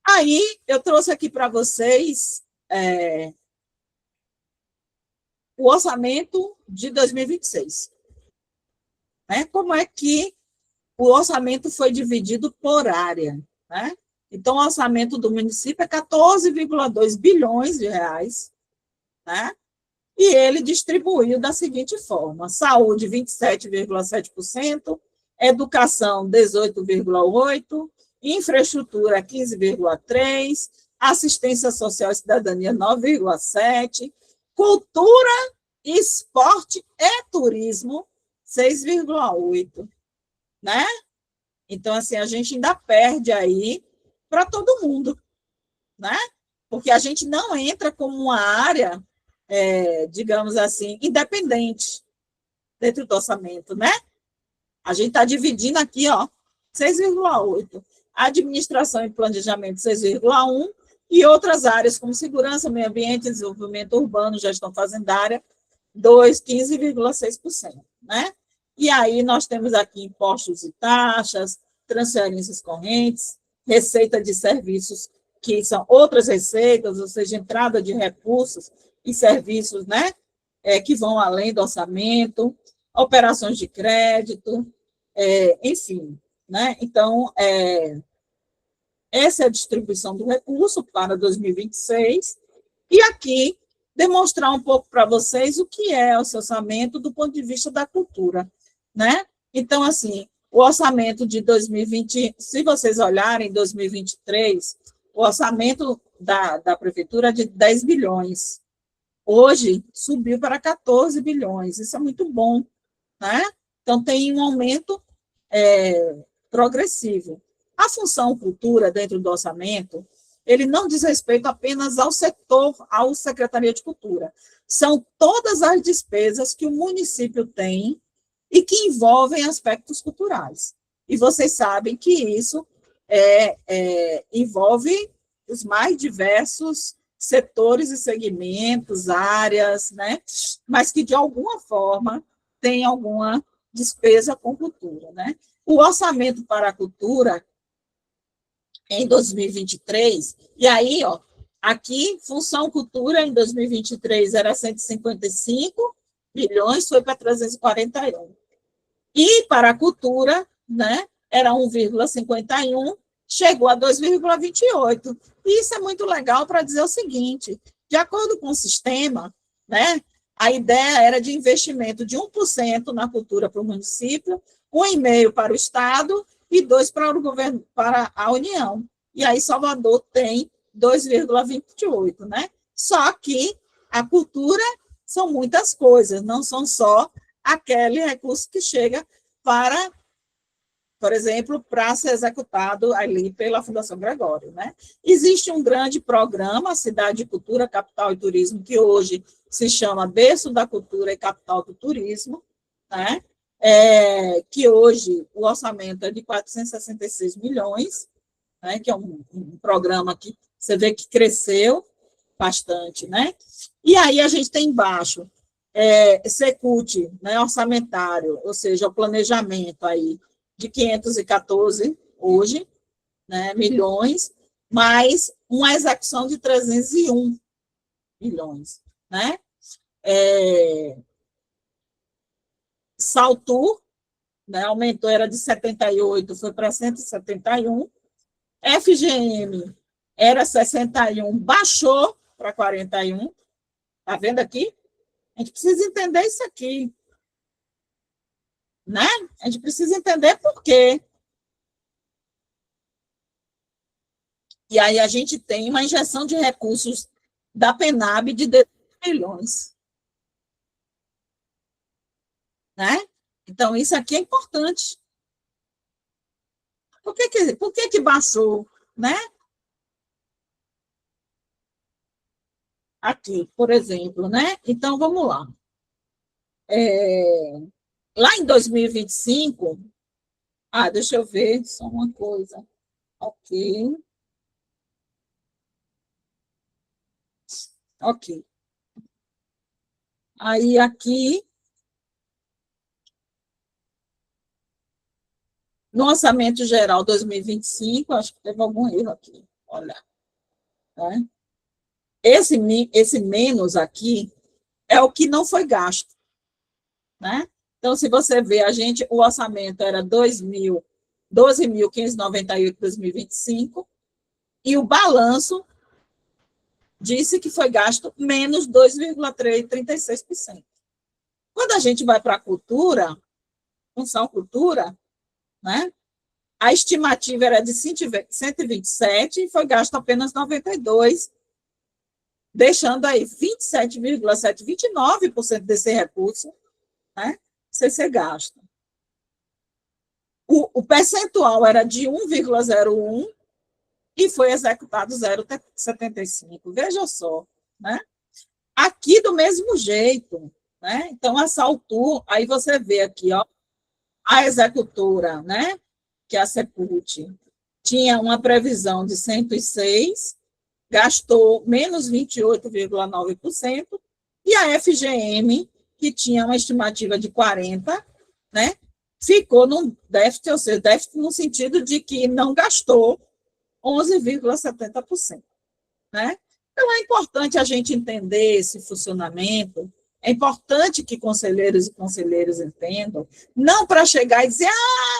Aí eu trouxe aqui para vocês o orçamento de 2026. Né? Como é que o orçamento foi dividido por área? Né? Então, o orçamento do município é 14,2 bilhões de reais, né? E ele distribuiu da seguinte forma: saúde, 27,7%, educação, 18,8%, infraestrutura, 15,3%, assistência social e cidadania, 9,7%, cultura, esporte e turismo, 6,8%, né? Então, assim, a gente ainda perde aí para todo mundo, né? Porque a gente não entra como uma área, digamos assim, independente dentro do orçamento, né? A gente está dividindo aqui, ó, 6,8%. Administração e planejamento, 6,1%, e outras áreas como segurança, meio ambiente, desenvolvimento urbano, gestão fazendária, 15,6%, né? E aí nós temos aqui impostos e taxas, transferências correntes, receita de serviços, que são outras receitas, ou seja, entrada de recursos e serviços, né, que vão além do orçamento, operações de crédito, enfim, né? Então, essa é a distribuição do recurso para 2026, e aqui demonstrar um pouco para vocês o que é o orçamento do ponto de vista da cultura, né? Então, assim, o orçamento de 2020, se vocês olharem, 2023, o orçamento da prefeitura é de 10 bilhões. Hoje, subiu para 14 bilhões. Isso é muito bom, né? Então, tem um aumento progressivo. A função cultura dentro do orçamento, ele não diz respeito apenas ao setor, à Secretaria de Cultura. São todas as despesas que o município tem e que envolvem aspectos culturais. E vocês sabem que isso envolve os mais diversos setores e segmentos, áreas, né? Mas que, de alguma forma, tem alguma despesa com cultura, né? O orçamento para a cultura, em 2023, e aí, ó, aqui, função cultura, em 2023, era 155 bilhões, foi para 341. E para a cultura, né, era 1,51, chegou a 2,28. E isso é muito legal para dizer o seguinte, de acordo com o sistema, né, a ideia era de investimento de 1% na cultura para o município, 1,5% para o Estado e 2% para o governo, para a União. E aí Salvador tem 2,28, né? Só que a cultura são muitas coisas, não são só aquele recurso que chega para, por exemplo, para ser executado ali pela Fundação Gregório, né? Existe um grande programa, Cidade de Cultura, Capital e Turismo, que hoje se chama Berço da Cultura e Capital do Turismo, né? Que hoje o orçamento é de 466 milhões, né? Que é um programa que você vê que cresceu bastante, né? E aí a gente tem embaixo Secult, né, orçamentário, ou seja, o planejamento aí de 514 hoje, né, milhões, mais uma execução de 301 milhões, né? Saltur, né, aumentou, era de 78, foi para 171. FGM era 61, baixou para 41. Está vendo aqui? A gente precisa entender isso aqui, né? A gente precisa entender por quê. E aí a gente tem uma injeção de recursos da PENAB de 18 milhões. Né? Então, isso aqui é importante. Por que baixou? Né? Aqui, por exemplo, né? Então, vamos lá. Lá em 2025, deixa eu ver só uma coisa. Ok. Aí, aqui, no orçamento geral 2025, acho que teve algum erro aqui. Olha. Né? Esse menos aqui é o que não foi gasto. Né? Então, se você vê, o orçamento era 12.598 em 2025, e o balanço disse que foi gasto menos 2,36%. Quando a gente vai para a cultura, função cultura, né? A estimativa era de 127 e foi gasto apenas 92, deixando aí 27,7%, 29% desse recurso, né, sem ser gasto. O percentual era de 1,01 e foi executado 0,75. Veja só, né? Aqui do mesmo jeito, né? Então, essa altura, aí você vê aqui, ó, a executora, né, que é a Secult, tinha uma previsão de 106, gastou menos 28,9%, e a FGM, que tinha uma estimativa de 40, né, ficou num déficit, ou seja, déficit no sentido de que não gastou 11,70%, né? Então, é importante a gente entender esse funcionamento, é importante que conselheiros e conselheiras entendam, não para chegar e dizer,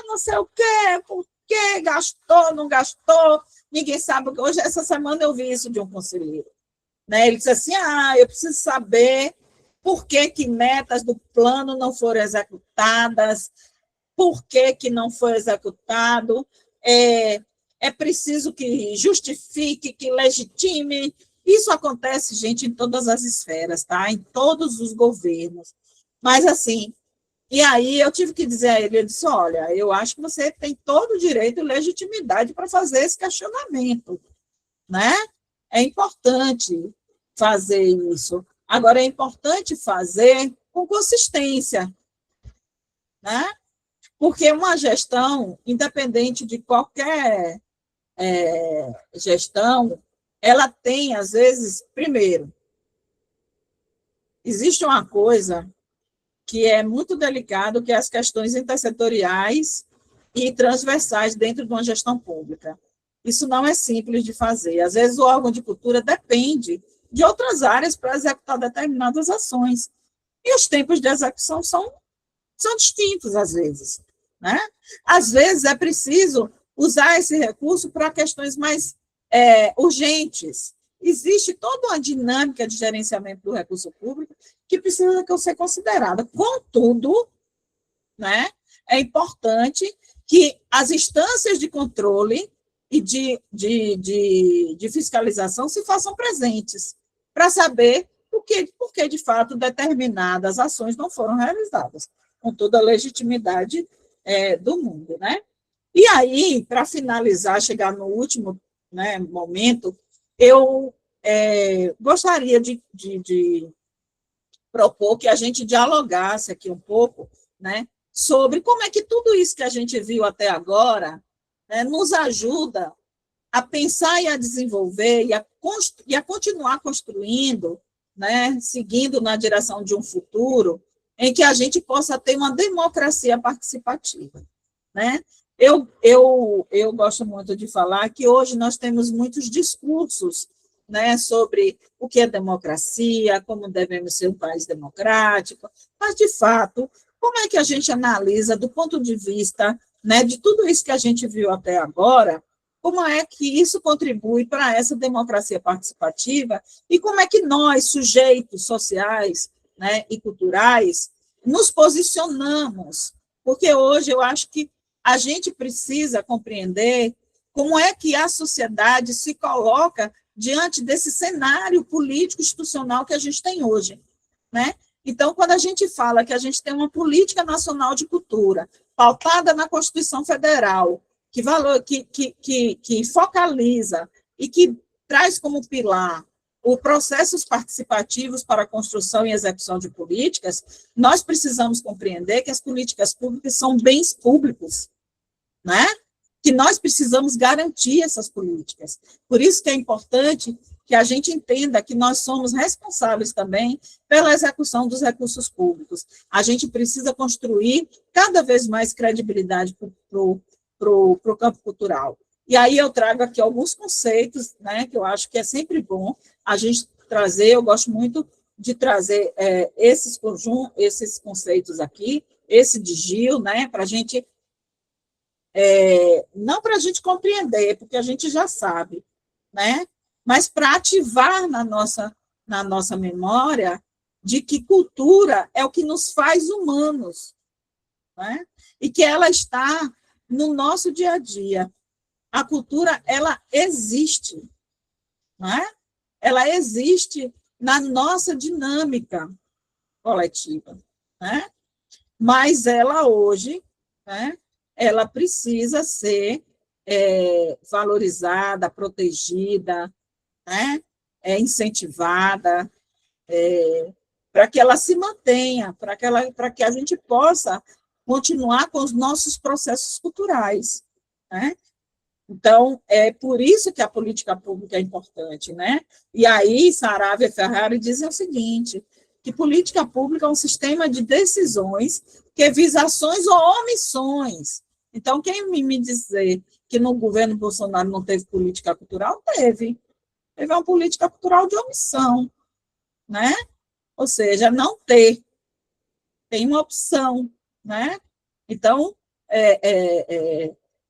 não sei o quê, por quê, gastou, não gastou, ninguém sabe. Hoje, essa semana, eu vi isso de um conselheiro, né? Ele disse assim, eu preciso saber por que metas do plano não foram executadas, por que não foi executado, é preciso que justifique, que legitime. Isso acontece, gente, em todas as esferas, tá? Em todos os governos. Mas, assim, e aí eu tive que dizer a ele, eu disse, olha, eu acho que você tem todo o direito e legitimidade para fazer esse questionamento, né? É importante fazer isso. Agora, é importante fazer com consistência, né? Porque uma gestão, independente de qualquer gestão, ela tem, às vezes, primeiro, existe uma coisa que é muito delicado, que é as questões intersetoriais e transversais dentro de uma gestão pública. Isso não é simples de fazer. Às vezes, o órgão de cultura depende de outras áreas para executar determinadas ações. E os tempos de execução são distintos, às vezes, né? Às vezes, é preciso usar esse recurso para questões mais urgentes. Existe toda uma dinâmica de gerenciamento do recurso público que precisa ser considerada. Contudo, né, é importante que as instâncias de controle e de fiscalização se façam presentes para saber por que, de fato, determinadas ações não foram realizadas, com toda a legitimidade do mundo, né? E aí, para finalizar, chegar no último, né, momento, eu gostaria de propor que a gente dialogasse aqui um pouco, né, sobre como é que tudo isso que a gente viu até agora, né, nos ajuda a pensar e a desenvolver e a continuar construindo, né, seguindo na direção de um futuro em que a gente possa ter uma democracia participativa, né? Eu gosto muito de falar que hoje nós temos muitos discursos, né, sobre o que é democracia, como devemos ser um país democrático, mas, de fato, como é que a gente analisa, do ponto de vista, né, de tudo isso que a gente viu até agora, como é que isso contribui para essa democracia participativa e como é que nós, sujeitos sociais, né, e culturais, nos posicionamos, porque hoje eu acho que a gente precisa compreender como é que a sociedade se coloca diante desse cenário político institucional que a gente tem hoje, né? Então, quando a gente fala que a gente tem uma política nacional de cultura pautada na Constituição Federal, que focaliza e que traz como pilar os processos participativos para a construção e execução de políticas, nós precisamos compreender que as políticas públicas são bens públicos, né? Que nós precisamos garantir essas políticas. Por isso que é importante que a gente entenda que nós somos responsáveis também pela execução dos recursos públicos. A gente precisa construir cada vez mais credibilidade para o campo cultural. E aí eu trago aqui alguns conceitos, né, que eu acho que é sempre bom a gente trazer. Eu gosto muito de trazer esses conceitos aqui, esse de Gil, né, para a gente, não para a gente compreender, porque a gente já sabe, né, mas para ativar na nossa memória de que cultura é o que nos faz humanos, né, e que ela está no nosso dia a dia. A cultura, ela existe, né? Ela existe na nossa dinâmica coletiva, né? Mas ela hoje, né, ela precisa ser valorizada, protegida, né, incentivada, para que ela se mantenha, para que a gente possa continuar com os nossos processos culturais, né? Então, é por isso que a política pública é importante, né? E aí, Saravia e Ferrari dizem o seguinte, que política pública é um sistema de decisões que visa ações ou omissões. Então, quem me dizer que no governo Bolsonaro não teve política cultural, teve. Teve uma política cultural de omissão, né? Ou seja, não ter. Tem uma opção, né? Então,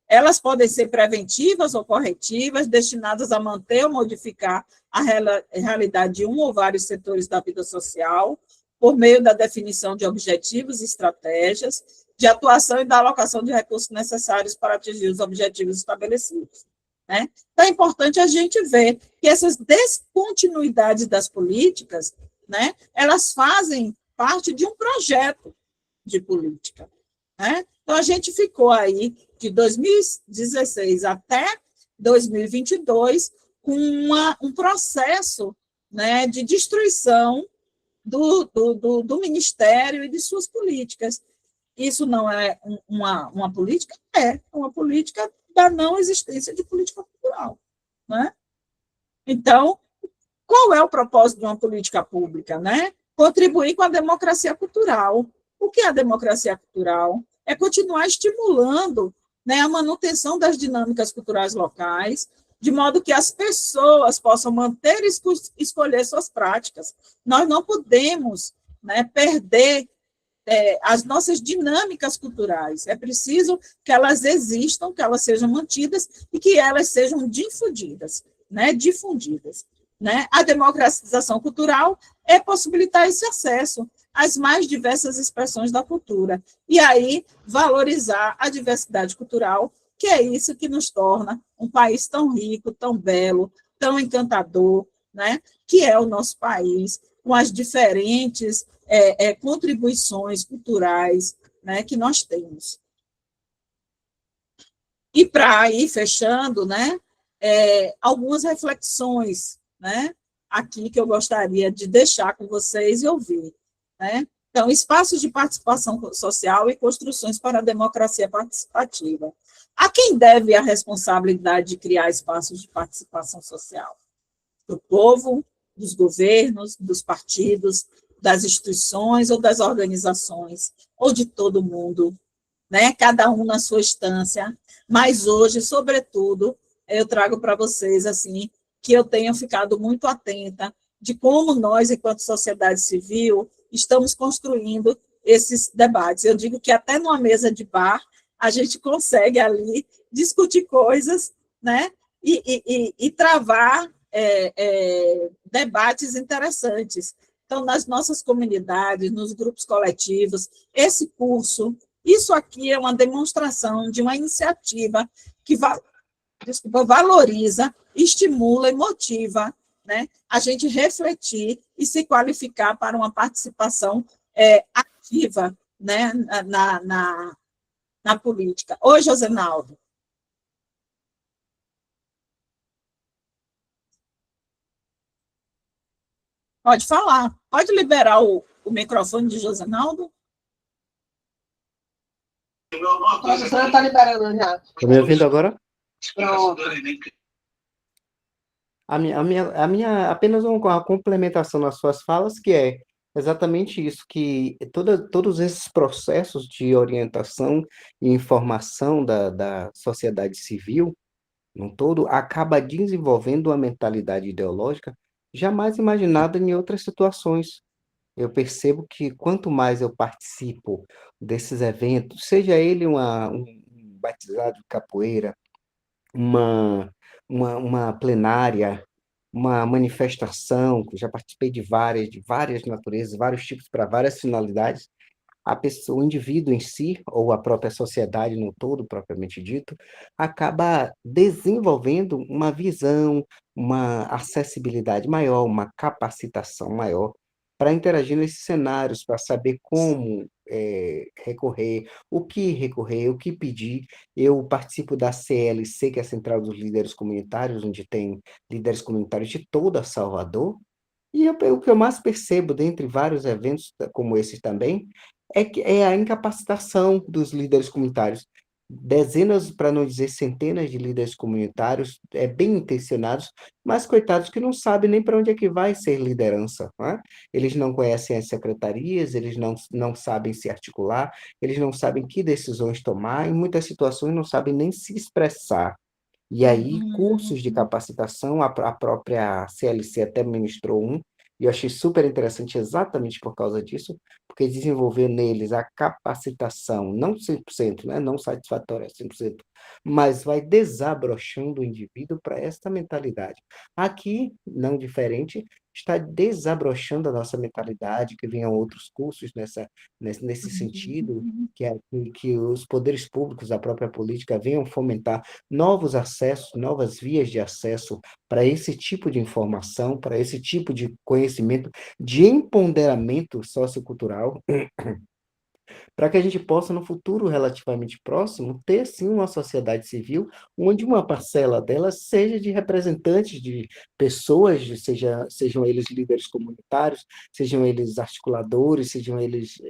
elas podem ser preventivas ou corretivas, destinadas a manter ou modificar a realidade de um ou vários setores da vida social, por meio da definição de objetivos e estratégias, de atuação e da alocação de recursos necessários para atingir os objetivos estabelecidos. Né? Então, é importante a gente ver que essas descontinuidades das políticas, né, elas fazem parte de um projeto de política. Né? Então, a gente ficou aí de 2016 até 2022 com um processo, né, de destruição do Ministério e de suas políticas. Isso não é uma política? É uma política da não existência de política cultural. Né? Então, qual é o propósito de uma política pública? Né? Contribuir com a democracia cultural. O que é a democracia cultural? É continuar estimulando, né, a manutenção das dinâmicas culturais locais, de modo que as pessoas possam manter e escolher suas práticas. Nós não podemos, né, perder as nossas dinâmicas culturais. É preciso que elas existam, que elas sejam mantidas e que elas sejam difundidas. Né? Né? A democratização cultural é possibilitar esse acesso às mais diversas expressões da cultura. E aí, valorizar a diversidade cultural, que é isso que nos torna um país tão rico, tão belo, tão encantador, né? Que é o nosso país, com as diferentes contribuições culturais, né, que nós temos. E para ir fechando, né, algumas reflexões, né, aqui que eu gostaria de deixar com vocês e ouvir. Né? Então, espaços de participação social e construções para a democracia participativa. A quem deve a responsabilidade de criar espaços de participação social? Do povo, dos governos, dos partidos, das instituições ou das organizações, ou de todo mundo, né? Cada um na sua instância, mas hoje, sobretudo, eu trago para vocês assim, que eu tenho ficado muito atenta de como nós, enquanto sociedade civil, estamos construindo esses debates. Eu digo que até numa mesa de bar, a gente consegue ali discutir coisas, né? E travar debates interessantes. Então, nas nossas comunidades, nos grupos coletivos, esse curso, isso aqui é uma demonstração de uma iniciativa que valoriza, estimula e motiva, né, a gente refletir e se qualificar para uma participação ativa, né, na política. Oi, Josenaldo. Pode falar. Pode liberar o microfone de Josenaldo? A professora está liberando já. Está me ouvindo agora? Pronto. Apenas uma complementação nas suas falas, que é exatamente isso, que todos esses processos de orientação e informação da sociedade civil, no todo, acaba desenvolvendo uma mentalidade ideológica jamais imaginada em outras situações. Eu percebo que quanto mais eu participo desses eventos, seja ele um batizado de capoeira, uma plenária, uma manifestação, que eu já participei de várias naturezas, vários tipos para várias finalidades, a pessoa, o indivíduo em si, ou a própria sociedade no todo, propriamente dito, acaba desenvolvendo uma visão, uma acessibilidade maior, uma capacitação maior para interagir nesses cenários, para saber como recorrer, o que pedir. Eu participo da CLC, que é a Central dos Líderes Comunitários, onde tem líderes comunitários de toda Salvador, e o que eu mais percebo, dentre vários eventos como esses também, é a incapacitação dos líderes comunitários. dezenas, para não dizer centenas de líderes comunitários, bem intencionados, mas coitados que não sabem nem para onde é que vai ser liderança, né? Eles não conhecem as secretarias, eles não sabem se articular, eles não sabem que decisões tomar, em muitas situações não sabem nem se expressar. E aí, cursos de capacitação, a própria CLC até ministrou um, e eu achei super interessante exatamente por causa disso, porque desenvolveu neles a capacitação, não 100%, né, não satisfatória 100%, mas vai desabrochando o indivíduo para essa mentalidade. Aqui, não diferente, está desabrochando a nossa mentalidade, que venham outros cursos nesse sentido, que os poderes públicos, a própria política, venham fomentar novos acessos, novas vias de acesso para esse tipo de informação, para esse tipo de conhecimento, de empoderamento sociocultural, para que a gente possa, no futuro relativamente próximo, ter, sim, uma sociedade civil onde uma parcela dela seja de representantes de pessoas, sejam eles líderes comunitários, sejam eles articuladores, sejam eles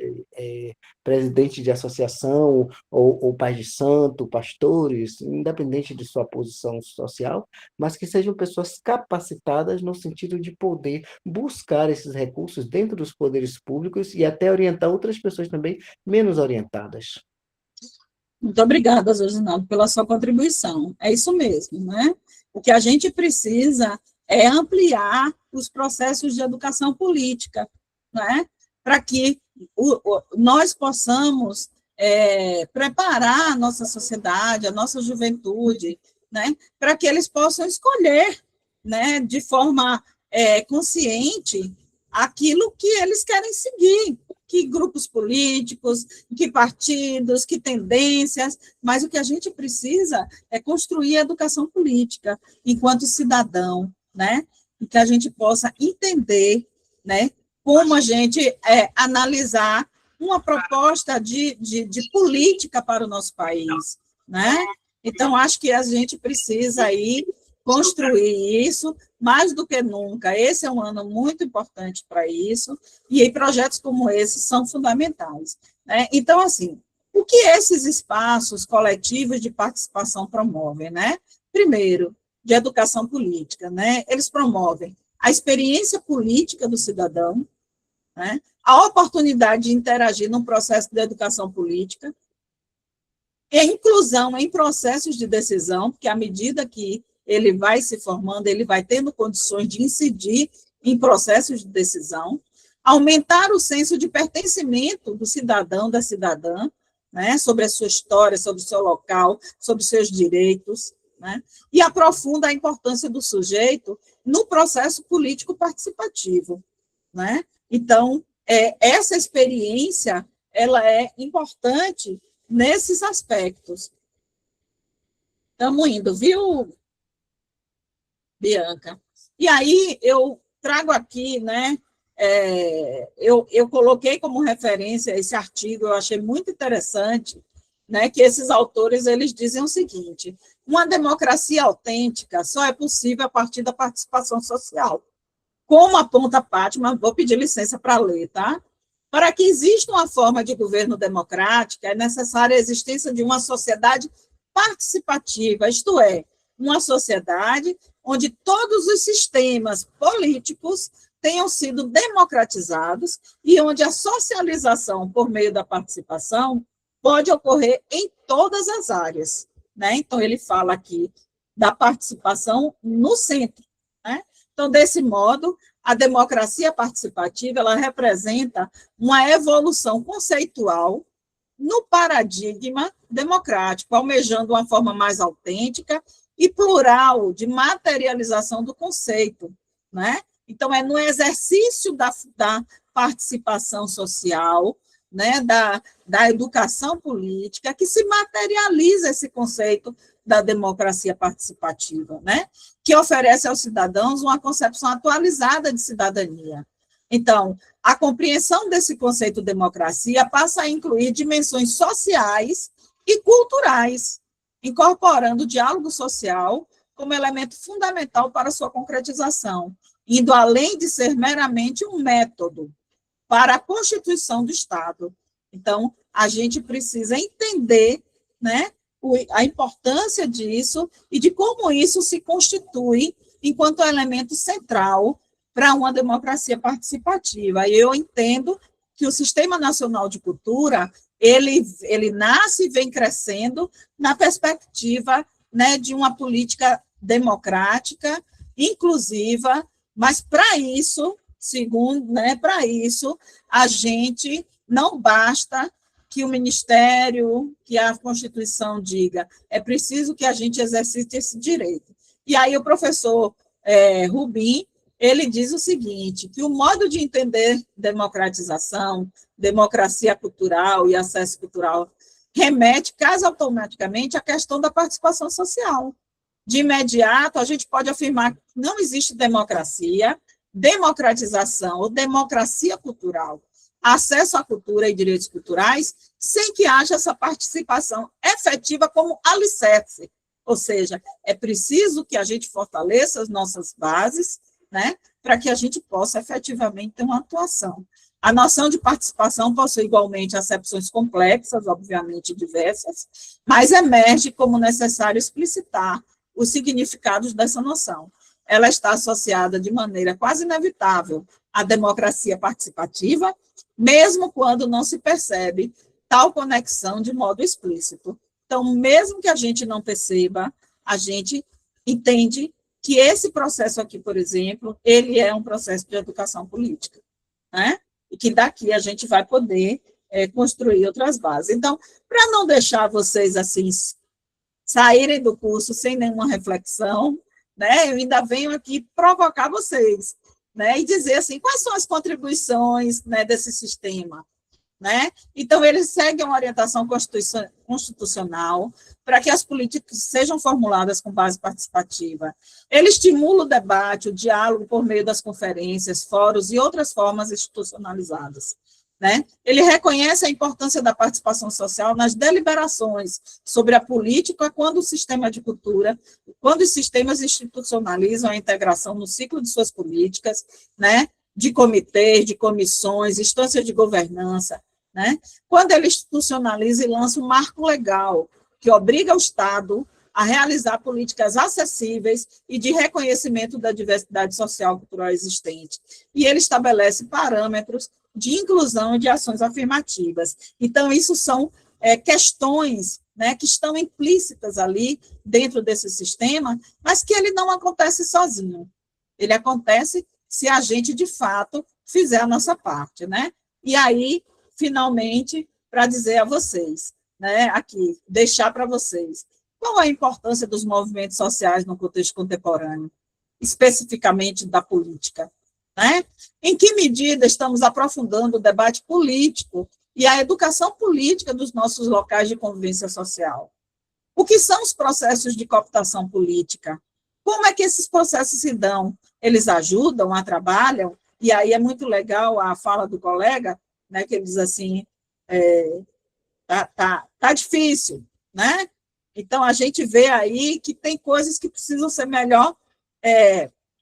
presidentes de associação, ou pais de santo, pastores, independente de sua posição social, mas que sejam pessoas capacitadas no sentido de poder buscar esses recursos dentro dos poderes públicos e até orientar outras pessoas também menos orientadas. Muito obrigada, Josinaldo, pela sua contribuição. É isso mesmo, né? O que a gente precisa é ampliar os processos de educação política, né? Para que nós possamos preparar a nossa sociedade, a nossa juventude, né? Para que eles possam escolher, né, de forma consciente aquilo que eles querem seguir, que grupos políticos, que partidos, que tendências, mas o que a gente precisa é construir a educação política enquanto cidadão, né? E que a gente possa entender, né, como a gente analisar uma proposta de política para o nosso país, né? Então, acho que a gente precisa aí construir isso mais do que nunca. Esse é um ano muito importante para isso, e aí projetos como esse são fundamentais, né? Então, assim, o que esses espaços coletivos de participação promovem, né? Primeiro, de educação política, né? Eles promovem a experiência política do cidadão, né? A oportunidade de interagir num processo de educação política, e a inclusão em processos de decisão, porque à medida que ele vai se formando, ele vai tendo condições de incidir em processos de decisão, aumentar o senso de pertencimento do cidadão, da cidadã, né, sobre a sua história, sobre o seu local, sobre os seus direitos, né, e aprofunda a importância do sujeito no processo político participativo, né? Então, essa experiência, ela é importante nesses aspectos. Estamos indo, viu, Bianca? E aí, eu trago aqui, né, eu coloquei como referência esse artigo, eu achei muito interessante, né, que esses autores, eles dizem o seguinte: uma democracia autêntica só é possível a partir da participação social. Como aponta Fátima, vou pedir licença para ler, tá? Para que exista uma forma de governo democrática, é necessária a existência de uma sociedade participativa, isto é, uma sociedade onde todos os sistemas políticos tenham sido democratizados e onde a socialização por meio da participação pode ocorrer em todas as áreas, né? Então, ele fala aqui da participação no centro, né? Então, desse modo, a democracia participativa, ela representa uma evolução conceitual no paradigma democrático, almejando uma forma mais autêntica e plural de materialização do conceito, né? Então, é no exercício da participação social, né, da educação política, que se materializa esse conceito da democracia participativa, né, que oferece aos cidadãos uma concepção atualizada de cidadania. Então, a compreensão desse conceito de democracia passa a incluir dimensões sociais e culturais, incorporando o diálogo social como elemento fundamental para sua concretização, indo além de ser meramente um método para a constituição do Estado. Então, a gente precisa entender, né, a importância disso e de como isso se constitui enquanto elemento central para uma democracia participativa. E eu entendo que o Sistema Nacional de Cultura, ele nasce e vem crescendo na perspectiva, né, de uma política democrática, inclusiva, mas para isso, segundo, né, para isso, a gente não basta que o Ministério, que a Constituição diga, é preciso que a gente exercite esse direito. E aí o professor Rubim, ele diz o seguinte, que o modo de entender democratização, democracia cultural e acesso cultural remete quase automaticamente à questão da participação social. De imediato, a gente pode afirmar que não existe democracia, democratização ou democracia cultural, acesso à cultura e direitos culturais, sem que haja essa participação efetiva como alicerce. Ou seja, é preciso que a gente fortaleça as nossas bases, né, para que a gente possa efetivamente ter uma atuação. A noção de participação possui igualmente acepções complexas, obviamente diversas, mas emerge como necessário explicitar os significados dessa noção. Ela está associada de maneira quase inevitável à democracia participativa, mesmo quando não se percebe tal conexão de modo explícito. Então, mesmo que a gente não perceba, a gente entende que esse processo aqui, por exemplo, ele é um processo de educação política, né? E que daqui a gente vai poder construir outras bases. Então, para não deixar vocês assim saírem do curso sem nenhuma reflexão, né? Eu ainda venho aqui provocar vocês, né? E dizer assim, quais são as contribuições, né, desse sistema, né? Então, eles seguem uma orientação constitucional para que as políticas sejam formuladas com base participativa. Ele estimula o debate, o diálogo por meio das conferências, fóruns e outras formas institucionalizadas, né? Ele reconhece a importância da participação social nas deliberações sobre a política quando o sistema de cultura, quando os sistemas institucionalizam a integração no ciclo de suas políticas, né? De comitês, de comissões, instâncias de governança, né? Quando ele institucionaliza e lança um marco legal que obriga o Estado a realizar políticas acessíveis e de reconhecimento da diversidade social e cultural existente. E ele estabelece parâmetros de inclusão e de ações afirmativas. Então, isso são questões, né, que estão implícitas ali dentro desse sistema, mas que ele não acontece sozinho. Ele acontece se a gente, de fato, fizer a nossa parte, né? E aí, finalmente, para dizer a vocês, né, aqui, deixar para vocês, qual a importância dos movimentos sociais no contexto contemporâneo, especificamente da política, né? Em que medida estamos aprofundando o debate político e a educação política dos nossos locais de convivência social? O que são os processos de cooptação política? Como é que esses processos se dão? Eles ajudam, trabalham? E aí é muito legal a fala do colega, né, que ele diz assim, tá difícil, né? Então, a gente vê aí que tem coisas que precisam ser melhor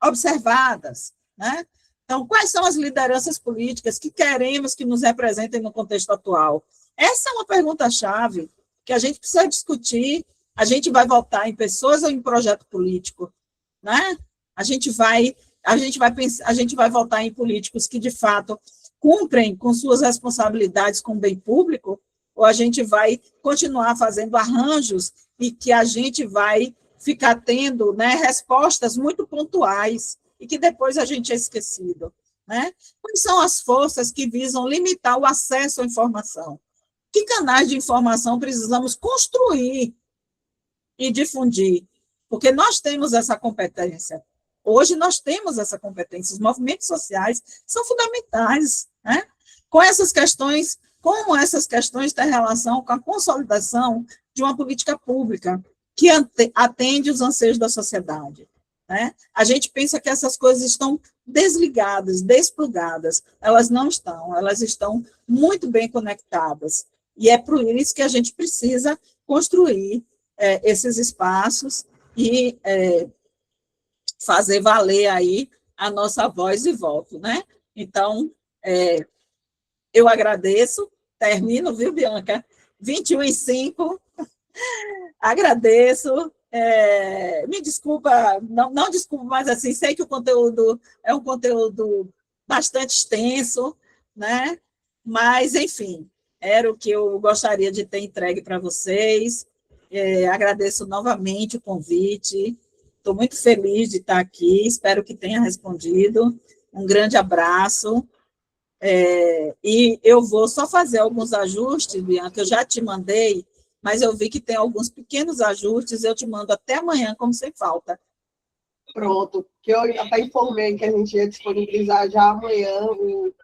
observadas, né? Então, quais são as lideranças políticas que queremos que nos representem no contexto atual? Essa é uma pergunta-chave que a gente precisa discutir. A gente vai votar em pessoas ou em projeto político, né? A gente vai votar em políticos que, de fato, cumprem com suas responsabilidades com o bem público, ou a gente vai continuar fazendo arranjos e que a gente vai ficar tendo, né, respostas muito pontuais e que depois a gente é esquecido, né? Quais são as forças que visam limitar o acesso à informação? Que canais de informação precisamos construir e difundir? Porque nós temos essa competência. Hoje nós temos essa competência. Os movimentos sociais são fundamentais, né? Com essas questões, como essas questões têm relação com a consolidação de uma política pública que atende os anseios da sociedade, né? A gente pensa que essas coisas estão desligadas, desplugadas. Elas não estão, elas estão muito bem conectadas. E é por isso que a gente precisa construir esses espaços e fazer valer aí a nossa voz e voto, né? Então, eu agradeço, termino, viu, Bianca? 21h05, Agradeço. Me desculpa, não desculpo, mas assim, sei que o conteúdo é um conteúdo bastante extenso, né? Mas, enfim, era o que eu gostaria de ter entregue para vocês. Agradeço novamente o convite. Estou muito feliz de estar aqui, espero que tenha respondido. Um grande abraço. E eu vou só fazer alguns ajustes, Bianca, eu já te mandei, mas eu vi que tem alguns pequenos ajustes, eu te mando até amanhã, como sem falta. Pronto, que eu até informei que a gente ia disponibilizar já amanhã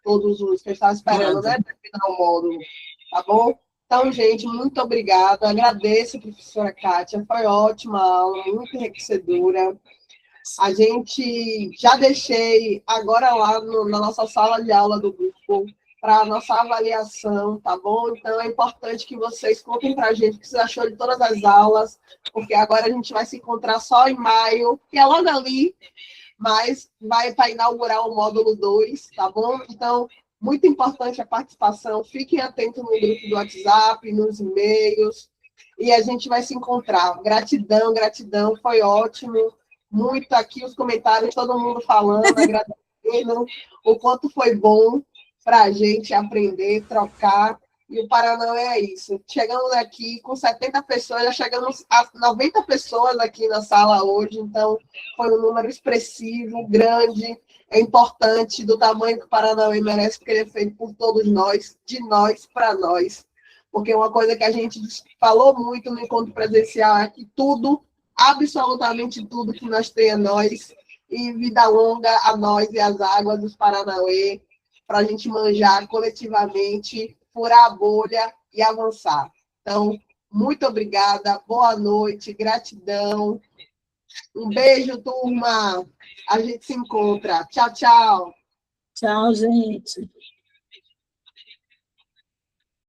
todos os que eu estava esperando, né, terminar o módulo, tá bom? Então, gente, muito obrigada, agradeço, professora Kátia, foi ótima aula, muito enriquecedora. A gente já deixei agora lá na nossa sala de aula do grupo para a nossa avaliação, tá bom? Então, é importante que vocês contem para a gente o que vocês achou de todas as aulas, porque agora a gente vai se encontrar só em maio, que é logo ali, mas vai para inaugurar o módulo 2, tá bom? Então, muito importante a participação, fiquem atentos no grupo do WhatsApp, nos e-mails, e a gente vai se encontrar. Gratidão, gratidão, foi ótimo. Muito aqui os comentários, todo mundo falando, agradecendo o quanto foi bom para a gente aprender, trocar. E o Paranauê é isso. Chegamos aqui com 70 pessoas, já chegamos a 90 pessoas aqui na sala hoje, então foi um número expressivo, grande, é importante, do tamanho que o Paranauê merece, porque ele é feito por todos nós, de nós para nós. Porque uma coisa que a gente falou muito no encontro presencial é que tudo, absolutamente tudo que nós temos é nós, e vida longa a nós e as águas dos Paranauê, para a gente manjar coletivamente, furar a bolha e avançar. Então, muito obrigada, boa noite, gratidão. Um beijo, turma. A gente se encontra. Tchau, tchau. Tchau, gente.